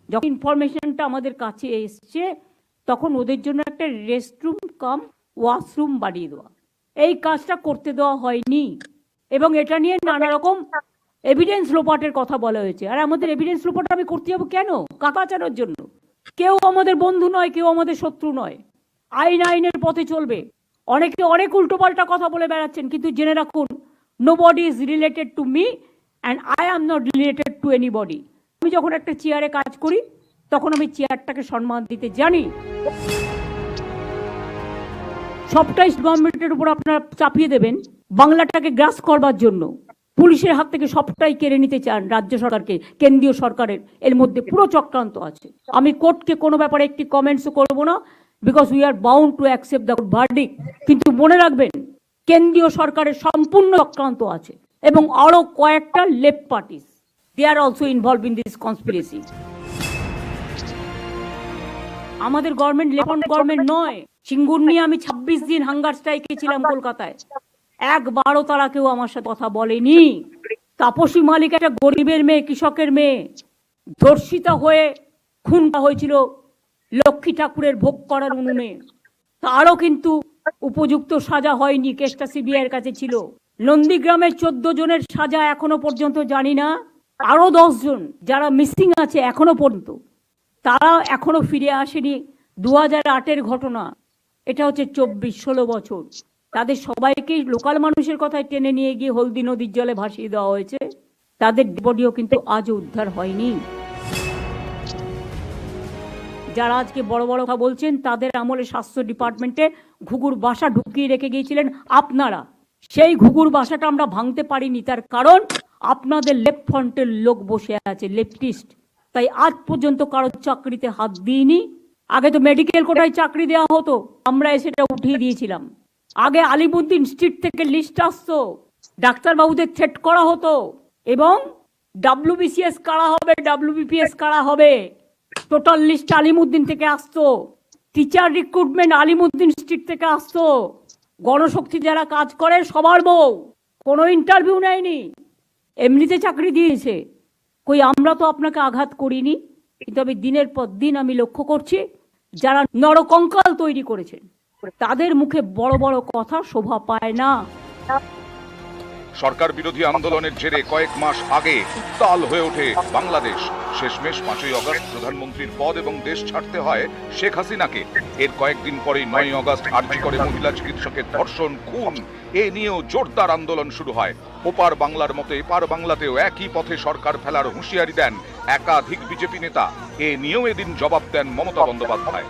যখন ইনফরমেশনটা আমাদের কাছে এসছে তখন ওদের জন্য একটা রেস্টরুম কাম ওয়াশরুম বানিয়ে দেওয়া, এই কাজটা করতে দেওয়া হয়নি। এবং এটা নিয়ে নানা রকম এভিডেন্স লোপাটের কথা বলা হয়েছে। আর আমাদের এভিডেন্স লোপাট আমি করতে যাবো কেন? কাকা বাঁচানোর জন্য। কেউ আমাদের বন্ধু নয়, কেউ আমাদের শত্রু নয়। আইন আইনের পথে চলবে। অনেকে অনেক উল্টোপাল্টা কথা বলে বেড়াচ্ছেন, কিন্তু জেনে রাখুন nobody is related to me and I am not related to anybody. আমি যখন একটা চেয়ারে কাজ করি তখন আমি চেয়ারটাকে সম্মান দিতে জানি। সবটাই গভর্নমেন্টের উপর আপনারা চাপিয়ে দেবেন বাংলাটাকে গ্রাস করবার জন্য। পুলিশের হাত থেকে সবটাই কেড়ে নিতে চান রাজ্য সরকারকে, কেন্দ্রীয় সরকারের এর মধ্যে পুরো চক্রান্ত আছে। আমি কোর্টকে কোনো ব্যাপারে একটি কমেন্টসও করবো না, because we are bound to accept the verdict. কিন্তু মনে রাখবেন কেন্দ্রীয় সরকারের সম্পূর্ণ চক্রান্ত আছে এবং আরো কয়েকটা left parties, they are also involve in this conspiracy. আমাদের গভর্নমেন্ট লেফট গভর্নমেন্ট নয়। সিঙ্গুর নিয়ে আমি 26 দিন হাঙ্গার স্ট্রাইকে ছিলাম কলকাতায়, একবারও তারা কেউ আমার সাথে কথা বলেনি। তাপসী মালিক একটা গরিবের মেয়ে, কৃষকের মেয়ে, ধর্ষিতা হয়ে খুন হয়েছিল লক্ষ্মী ঠাকুরের ভোগ করার উনুনে, তারও কিন্তু উপযুক্ত সাজা হয়নি, কেসটা সিবিআইয়ের কাছে ছিল। নন্দীগ্রামের 14 জনের সাজা এখনো পর্যন্ত জানি না। আরো 10 জন যারা মিসিং আছে এখনো পর্যন্ত, তারা এখনো ফিরে আসেনি। 2008-এর ঘটনা, এটা হচ্ছে 24-16 বছর। তাদের সবাইকে লোকাল মানুষের কথায় টেনে নিয়ে গিয়ে হলদি নদীর জলে ভাসিয়ে দেওয়া হয়েছে। তাদের বডিও কিন্তু আজও উদ্ধার হয়নি। যারা আজকে বড় বড় কথা বলছেন তাদের আমলে স্বাস্থ্য ডিপার্টমেন্টে ঘুঘুর বাসা ঢুকিয়ে রেখে গিয়েছিলেন আপনারা। সেই ঘুঘুর বাসাটা আমরা ভাঙতে পারিনি, তার কারণ আপনাদের লেফট ফ্রন্টের লোক বসে আছে, লেফটিস্ট। তাই আজ পর্যন্ত কারো চাকরিতে হাত দিইনি। আগে তো মেডিকেল কোটায় চাকরি দেওয়া হতো, আমরা সেটা উঠিয়ে দিয়েছিলাম। আগে আলিমুদ্দিন স্ট্রিট থেকে লিস্ট আসতো, ডাক্তারবাবুদের থ্রেট করা হতো এবং WBCS কারা হবে, WBPS কারা হবে, টোটাল লিস্ট আলিমুদ্দিন থেকে আসতো। টিচার রিক্রুটমেন্ট আলিমুদ্দিন স্ট্রিট থেকে আসতো। গণশক্তি যারা কাজ করে সবার বউ, কোনো ইন্টারভিউ নেয়নি, এমনিতে চাকরি দিয়েছে। কই আমরা তো আপনাকে আঘাত করিনি, কিন্তু আমি দিনের পর দিন আমি লক্ষ্য করছি যারা নরকঙ্কাল তৈরি করেছেন তাদের মুখে বড় বড় কথা শোভা পায় না। সরকার বিরোধী আন্দোলনের জেরে কয়েক মাস আগে উত্তাল হয়ে ওঠে বাংলাদেশ। শেষমেশ 5ই আগস্ট প্রধানমন্ত্রীর পদ এবং দেশ ছাড়তে হয় শেখ হাসিনাকে। এর কয়েকদিন পরেই 9ই আগস্ট আরজি করে মহিলা চিকিৎসকের ধর্ষণ, খুন, এ নিয়েও জোরদার আন্দোলন শুরু হয়। ওপার বাংলার মতো এপার বাংলাতেও একই পথে সরকার ফেলার হুঁশিয়ারি দেন একাধিক বিজেপি নেতা। এ নিয়েও এদিন জবাব দেন মমতা বন্দ্যোপাধ্যায়।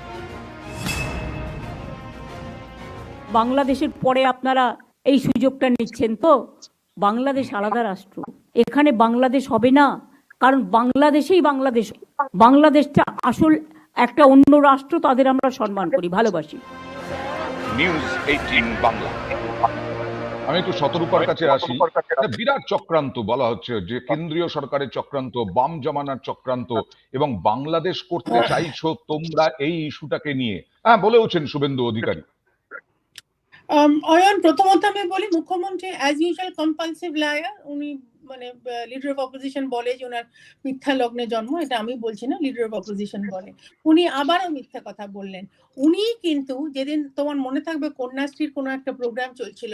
বাংলাদেশের পরে আপনারা এই সুযোগটা নিচ্ছেন তো? বাংলাদেশ আলাদা রাষ্ট্র, এখানে বাংলাদেশ হবে না, কারণ বাংলাদেশেই বাংলাদেশ। বাংলাদেশটা আসল একটা অন্য রাষ্ট্র, তাদের আমরা সম্মান করি, ভালোবাসি। নিউজ 18 বাংলা। আমি একটু শতরূপার কাছে আসি। একটা বিরাট চক্রান্ত বলা হচ্ছে যে কেন্দ্রীয় সরকারের চক্রান্ত, বাম জমানার চক্রান্ত, এবং বাংলাদেশ করতে চাইছো তোমরা এই ইস্যুটাকে নিয়ে। হ্যাঁ, বলেওছেন শুভেন্দু অধিকারী। অয়ন, প্রথমত আমি বলি, মুখ্যমন্ত্রী অ্যাজ ইউজুয়াল কম্পালসিভ লায়ার। উনি মানে লিডার অফ অপোজিশন বলে যে ওনার মিথ্যা লগ্নে জন্ম, এটা আমি বলছি না, লিডার অফ অপোজিশন বলে। উনি আবারও মিথ্যা কথা বললেন। উনি কিন্তু যেদিন, তোমার মনে থাকবে, কন্যাশ্রীর কোনো একটা প্রোগ্রাম চলছিল,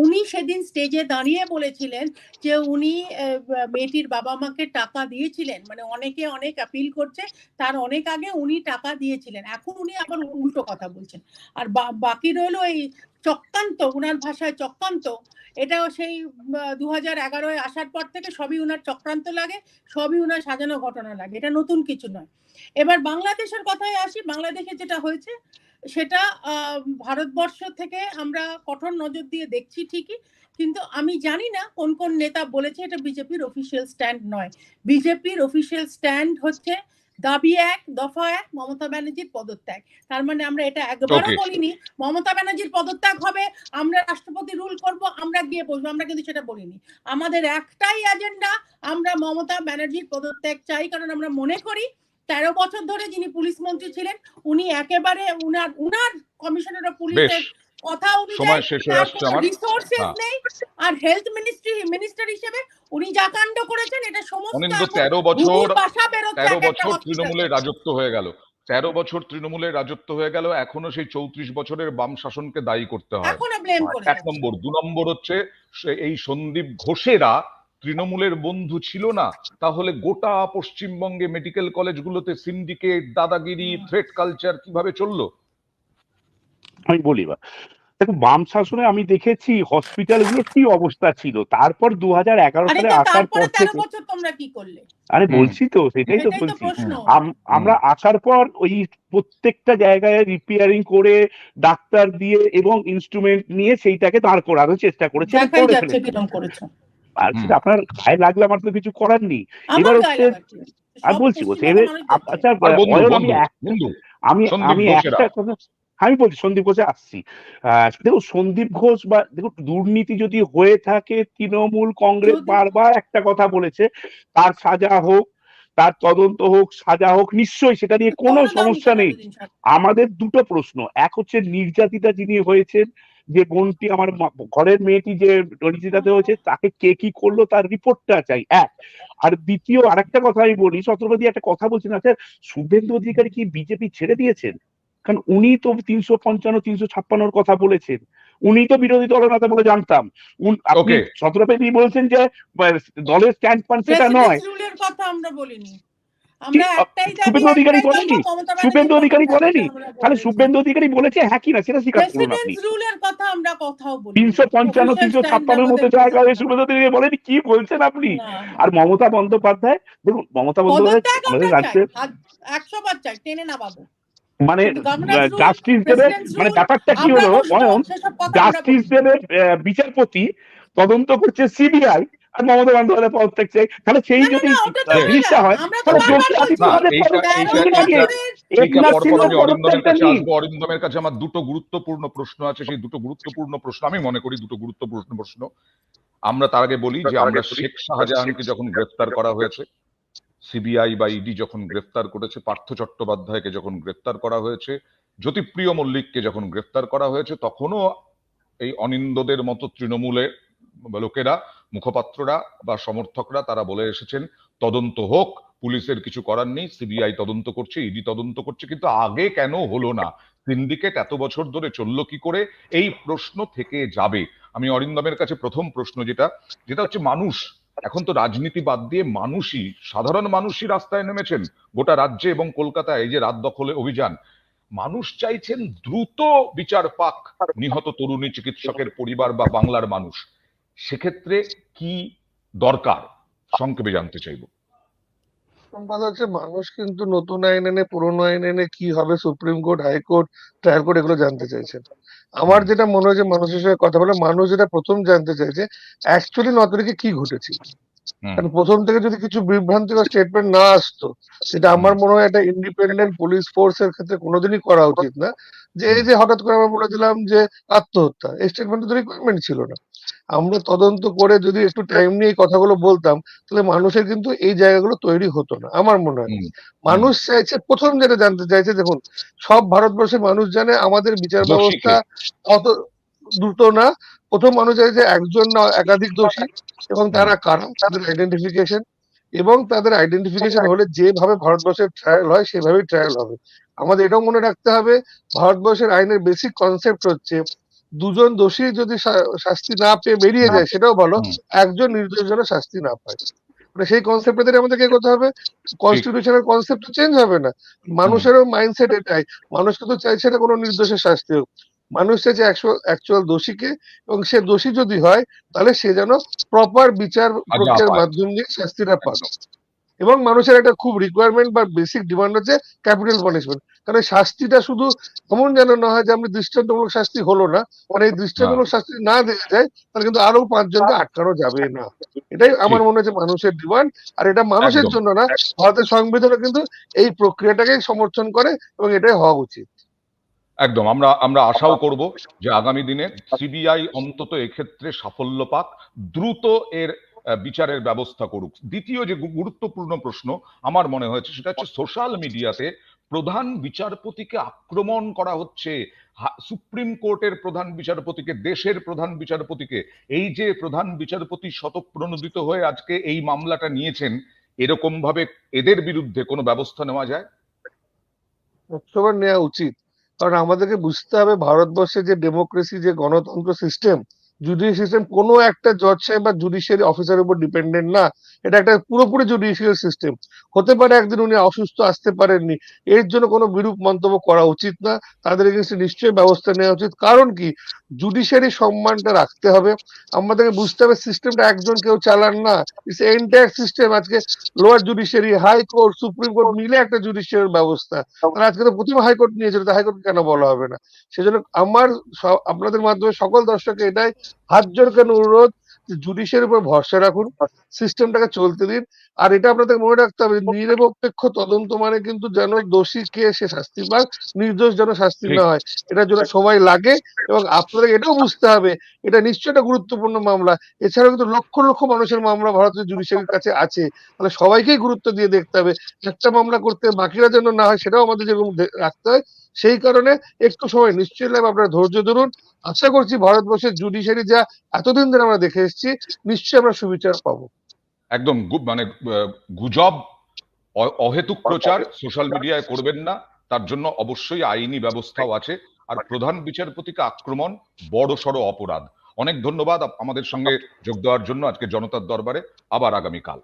উনি সেদিন স্টেজে দাঁড়িয়ে বলেছিলেন যে উনি মেয়েটির বাবা মাকে টাকা দিয়েছিলেন, মানে অনেকে অনেক আপিল করছে, তার অনেক আগে উনি টাকা দিয়েছিলেন। এখন উনি আবার উল্টো কথা বলছেন। আর বাকি রইলো এই চক্রান্ত, উনার ভাষায় চক্রান্ত। এটাও সেই 2011 আসার পর থেকে সবই উনার চক্রান্ত লাগে, সবই উনার সাজানো ঘটনা লাগে, এটা নতুন কিছু নয়। এবার বাংলাদেশের কথায় আসি। বাংলাদেশে যেটা হয়েছে সেটা ভারতবর্ষ থেকে আমরা কঠোর নজর দিয়ে দেখছি ঠিকই, কিন্তু আমি জানি না কোন কোন নেতা বলেছে এটা বিজেপির অফিসিয়াল স্ট্যান্ড নয়। বিজেপির অফিসিয়াল স্ট্যান্ড হচ্ছে দাবি এক, দফা এক, মমতা ব্যানার্জির পদত্যাগ। তার মানে আমরা এটা একবারও বলিনি মমতা ব্যানার্জির পদত্যাগ হবে, আমরা রাষ্ট্রপতি রুল করব, আমরা গিয়ে বসবো, আমরা কিন্তু সেটা বলিনি। আমাদের একটাই এজেন্ডা, আমরা মমতা ব্যানার্জির পদত্যাগ চাই। কারণ আমরা মনে করি 13 বছর ধরে যিনি পুলিশ মন্ত্রী ছিলেন, উনি একেবারে উনার কমিশনার অফ পুলিশের কথা অনুযায়ী রিসোর্সেস নেই। আর হেলথ মিনিস্টার হিসেবে উনি যা কাণ্ড করেছেন, এটা সমস্ত 13 বছর তৃণমূলের রাজত্ব হয়ে গেল। 13 বছর তৃণমূলের রাজত্ব হয়ে গেল, এখনো সেই 34 বছরের বাম শাসনকে দায়ী করতে হয়। এখনো ব্লেম করে। 1 নম্বর। 2 নম্বর হচ্ছে এই সন্দীপ ঘোষেরা তৃণমূলের বন্ধু ছিল না, তাহলে গোটা পশ্চিমবঙ্গে মেডিকেল কলেজগুলোতে সিন্ডিকেট, দাদাগিরি, থ্রেট কালচার কিভাবে চললো? আমি বলি, দেখো, বাম শাসনে আমি দেখেছি হসপিটালগুলোর কি অবস্থা ছিল। তারপর 2011 সালে আসার পর থেকে তোমরা কি করলে? আরে বলছি তো, সেটাই তো বলছি। আমরা আসার পর ওই প্রত্যেকটা জায়গায় রিপেয়ারিং করে, ডাক্তার দিয়ে এবং ইনস্ট্রুমেন্ট নিয়ে সেইটাকে দাঁড় করানোর চেষ্টা করেছে। আর সেটা আপনার গায়ে লাগলে আমার তো কিছু করার নেই। এবার হচ্ছে, আমি বলছি আচ্ছা, আমি একটা কথা আমি বলছি, সন্দীপ ঘোষে আসছি। দেখো, সন্দীপ ঘোষ বা দেখো, দুর্নীতি যদি হয়ে থাকে, তৃণমূল কংগ্রেস বারবার একটা কথা বলেছে, তার সাজা হোক, তার তদন্ত হোক, সাজা হোক, নিশ্চয়ই সেটা নিয়ে কোনো সমস্যা নেই। আমাদের দুটো প্রশ্ন, এক হচ্ছে নির্যাতিতা যিনি হয়েছেন, যে বোনটি, আমার ঘরের মেয়েটি যে নির্যাতিত হয়েছে, তাকে কে কি করলো তার রিপোর্টটা চাই, এক। আর দ্বিতীয় আরেকটা কথা আমি বলি, ছত্রপতি একটা কথা বলছেন, আচ্ছা, শুভেন্দু অধিকারী কি বিজেপি ছেড়ে দিয়েছেন? কারণ উনি তো 355, 356 কথা বলেছেন, উনি তো বিরোধী দলনেতা বলে জানতাম। আপনি ছত্রপতি বলছেন যে দলের স্ট্যান্ড পান, সেটা নয়। শুভেন্দু অধিকারী বলেনি, শুভেন্দু অধিকারী বলেনি, তাহলে শুভেন্দু অধিকারী বলেছে, হ্যাঁ কিনা সেটা স্বীকার করুন আপনি। 355, 356 মতো জায়গায় শুভেন্দু অধিকারী বলেনি, কি বলছেন আপনি? আর মমতা বন্দ্যোপাধ্যায়, দেখুন, মমতা বন্দ্যোপাধ্যায় আমাদের রাজ্যের 100বার চাই, টেনে না বাবু, মানে জাস্টিস দেবের, মানে ব্যাপারটা কি হলো, জাস্টিস দেবের বিচারপতি তদন্ত করছে সিবিআই, আর মমতা বন্দ্যোপাধ্যায় পদত্যাগ চাই। তাহলে সেই যদি জিনিসটা হয়, অরিন্দমের কাছে আমার দুটো গুরুত্বপূর্ণ প্রশ্ন আছে। সেই দুটো গুরুত্বপূর্ণ প্রশ্ন আমি মনে করি দুটো গুরুত্বপূর্ণ প্রশ্ন। আমরা তার আগে বলি যে আমরা শেখ শাহজাহানকে যখন গ্রেফতার করা হয়েছে, সিবিআই বা ইডি যখন গ্রেফতার করেছে, পার্থ চট্টোপাধ্যায়কে যখন গ্রেফতার করা হয়েছে, জ্যোতিপ্রিয় মল্লিককে যখন গ্রেফতার করা হয়েছে, তখনও এই অনিন্দদের মতো তৃণমূলের লোকেরা, মুখপাত্ররা বা সমর্থকরা, তারা বলে এসেছেন তদন্ত হোক, পুলিশের কিছু করার নেই, সিবিআই তদন্ত করছে, ইডি তদন্ত করছে। কিন্তু আগে কেন হলো না? সিন্ডিকেট এত বছর ধরে চললো কি করে? এই প্রশ্ন থেকে যাবে। আমি অরিন্দমের কাছে প্রথম প্রশ্ন যেটা হচ্ছে, মানুষ এখন তো রাজনীতি বাদ দিয়ে মানুষই, সাধারণ মানুষই রাস্তায় নেমেছেন গোটা রাজ্যে এবং কলকাতায়। এই যে রাত দখলে অভিযান, মানুষ চাইছেন দ্রুত বিচার পাক নিহত তরুণী চিকিৎসকের পরিবার বা বাংলার মানুষ। সেক্ষেত্রে কি দরকার, সংক্ষেপে জানতে চাইবো। কথা হচ্ছে, মানুষ কিন্তু নতুন আইন এনে, পুরোনো আইন এনে কি হবে, supreme court, high court, trial court, এগুলো জানতে চাইছেন। আমার যেটা মনে হয় যে মানুষের সঙ্গে কথা বলে মানুষ যেটা প্রথম জানতে চাইছে, অ্যাকচুয়ালি 9 তারিখে কি ঘটেছিল। কারণ প্রথম থেকে যদি কিছু বিভ্রান্তিকর স্টেটমেন্ট না আসতো, সেটা আমার মনে হয় একটা ইন্ডিপেন্ডেন্ট পুলিশ ফোর্সের ক্ষেত্রে কোনোদিনই করা উচিত না। যে এই যে হঠাৎ করে আমরা বলেছিলাম যে আত্মহত্যা, এই স্টেটমেন্টের তো রিকোয়ারমেন্ট ছিল না। আমরা তদন্ত করে যদি একটু টাইম নিয়ে এই কথাগুলো বলতাম, তাহলে মানুষের কিন্তু এই জায়গাগুলো তৈরি হতো না আমার মনে হয়। হুম, মানুষ চাইছে, প্রথম যেটা জানতে চাইছে, দেখুন সব ভারতবর্ষের মানুষ জানে আমাদের বিচার দোষী ব্যবস্থা অত দ্রুত না। প্রথম মানুষ চাইছে একজন না একাধিক দোষী, এবং তারা কারা, তাদের আইডেন্টিফিকেশন, এবং তাদের আইডেন্টিফিকেশন হলে যেভাবে ভারতবর্ষের ট্রায়াল হয় সেভাবেই ট্রায়াল হবে। আমাদের এটাও মনে রাখতে হবে, ভারতবর্ষের আইনের বেসিক কনসেপ্ট হচ্ছে দুজন দোষী যদি শাস্তি না পেয়ে বেরিয়ে যায় সেটাও ভালো, হুম। একজন নির্দোষ যেন শাস্তি না পায়। মানে সেই কনসেপ্টে আমাদেরকে করতে হবে। কনস্টিটিউশনের কনসেপ্ট চেঞ্জ হবে না, মানুষেরও মাইন্ডসেট এটাই। মানুষ কিন্তু চাইছে না কোনো নির্দোষের শাস্তি হোক, মানুষ চাইছে অ্যাকচুয়াল দোষীকে, এবং সে দোষী যদি হয় তাহলে সে যেন প্রপার বিচার প্রক্রিয়ার পায়। মাধ্যম দিয়ে শাস্তিটা পায়। এবং মানুষের একটা খুব রিকোয়ারমেন্ট বা বেসিক ডিমান্ড হচ্ছে ক্যাপিটাল পানিশমেন্ট। কারণ এই শাস্তিটা শুধু এমন যেন না হয় যে আমি দৃষ্টান্তমূলক শাস্তি হলো না, মানে এই দৃষ্টান্তমূলক শাস্তি না দেওয়া যায় তাহলে কিন্তু আরো 5 জনকে আটকানো যাবে না। এটাই আমার মনে হচ্ছে মানুষের ডিমান্ড। আর এটা মানুষের একদম। জন্য না, ভারতের সংবিধানে কিন্তু এই প্রক্রিয়াটাকে সমর্থন করে, এবং এটাই হওয়া উচিত। একদম, আমরা আশাও করব যে আগামী দিনে সিবিআই অন্তত এক্ষেত্রে সাফল্য পাক, দ্রুত এর বিচারের ব্যবস্থা করুক। দ্বিতীয় যে গুরুত্বপূর্ণ প্রশ্ন আমার মনে হয়েছে সেটা হচ্ছে সোশ্যাল মিডিয়াতে প্রধান বিচারপতিকে আক্রমণ করা হচ্ছে, সুপ্রিম কোর্টের প্রধান বিচারপতিকে, দেশের প্রধান বিচারপতিকে। এই যে প্রধান বিচারপতি স্বতঃপ্রণোদিত হয়ে আজকে এই মামলাটা নিয়েছেন, এরকম ভাবে এদের বিরুদ্ধে কোনো ব্যবস্থা নেওয়া যায়? সবার নেওয়া উচিত। কারণ আমাদেরকে বুঝতে হবে ভারতবর্ষে যে ডেমোক্রেসি, যে গণতন্ত্র সিস্টেম, জুডিশিয়াল সিস্টেম কোনো একটা জজ সাহেব বা জুডিশিয়ারি অফিসারের উপর ডিপেন্ডেন্ট না। এটা একটা পুরোপুরি জুডিশিয়াল সিস্টেম। হতে পারে একদিন উনি অসুস্থ, আসতে পারেননি, এর জন্য কোনো বিরূপ মন্তব্য করা উচিত না, তাদের এগেইনস্টে নিশ্চয়ই ব্যবস্থা নেওয়া উচিত। কারণ কি, জুডিশিয়ারি সম্মানটা রাখতে হবে। আমাদেরকে বুঝতে হবে সিস্টেমটা একজন কেউ চালান না, ইটস এন্টায়ার সিস্টেম। আজকে lower judiciary, high court, supreme court মিলে একটা জুডিশিয়ারি ব্যবস্থা। আর আজকে তো প্রথম হাইকোর্ট নিয়েছিল, তো হাইকোর্ট কেন বলা হবে না? সেজন্য আমার আপনাদের মাধ্যমে সকল দর্শককে এটাই হাত জোর করে অনুরোধ, জুডিশিয়ারির উপর ভরসা রাখুন, সিস্টেমটাকে চলতে দিন। আর এটা আপনাদের মনে রাখতে হবে, নিরপেক্ষ তদন্ত মানে কিন্তু যেন দোষী কে সে শাস্তি পাক, নির্দোষ যেন শাস্তি না হয়, এটার জন্য সময় লাগে। এবং আপনাদের এটাও বুঝতে হবে এটা নিশ্চয়ই একটা গুরুত্বপূর্ণ মামলা। এছাড়াও কিন্তু লক্ষ লক্ষ মানুষের মামলা ভারতের জুডিশিয়ারির কাছে আছে, তাহলে সবাইকেই গুরুত্ব দিয়ে দেখতে হবে। একটা মামলা করতে বাকিরা যেন না হয় সেটাও আমাদের যেরকম রাখতে হয়। সেই কারণে একটু সময় নিশ্চয়ই লাগবে, আপনারা ধৈর্য ধরুন। আশা করছি ভারতবর্ষের জুডিশিয়ারি যা এতদিন ধরে আমরা দেখে এসেছি, নিশ্চয়ই আমরা সুবিচার পাবো। একদম, মানে গুজব, অহেতুক প্রচার সোশ্যাল মিডিয়ায় করবেন না, তার জন্য অবশ্যই আইনি ব্যবস্থাও আছে। আর প্রধান বিচারপতিকে আক্রমণ বড়সড় অপরাধ। অনেক ধন্যবাদ আমাদের সঙ্গে যোগ দেওয়ার জন্য আজকে জনতার দরবারে। আবার আগামীকাল।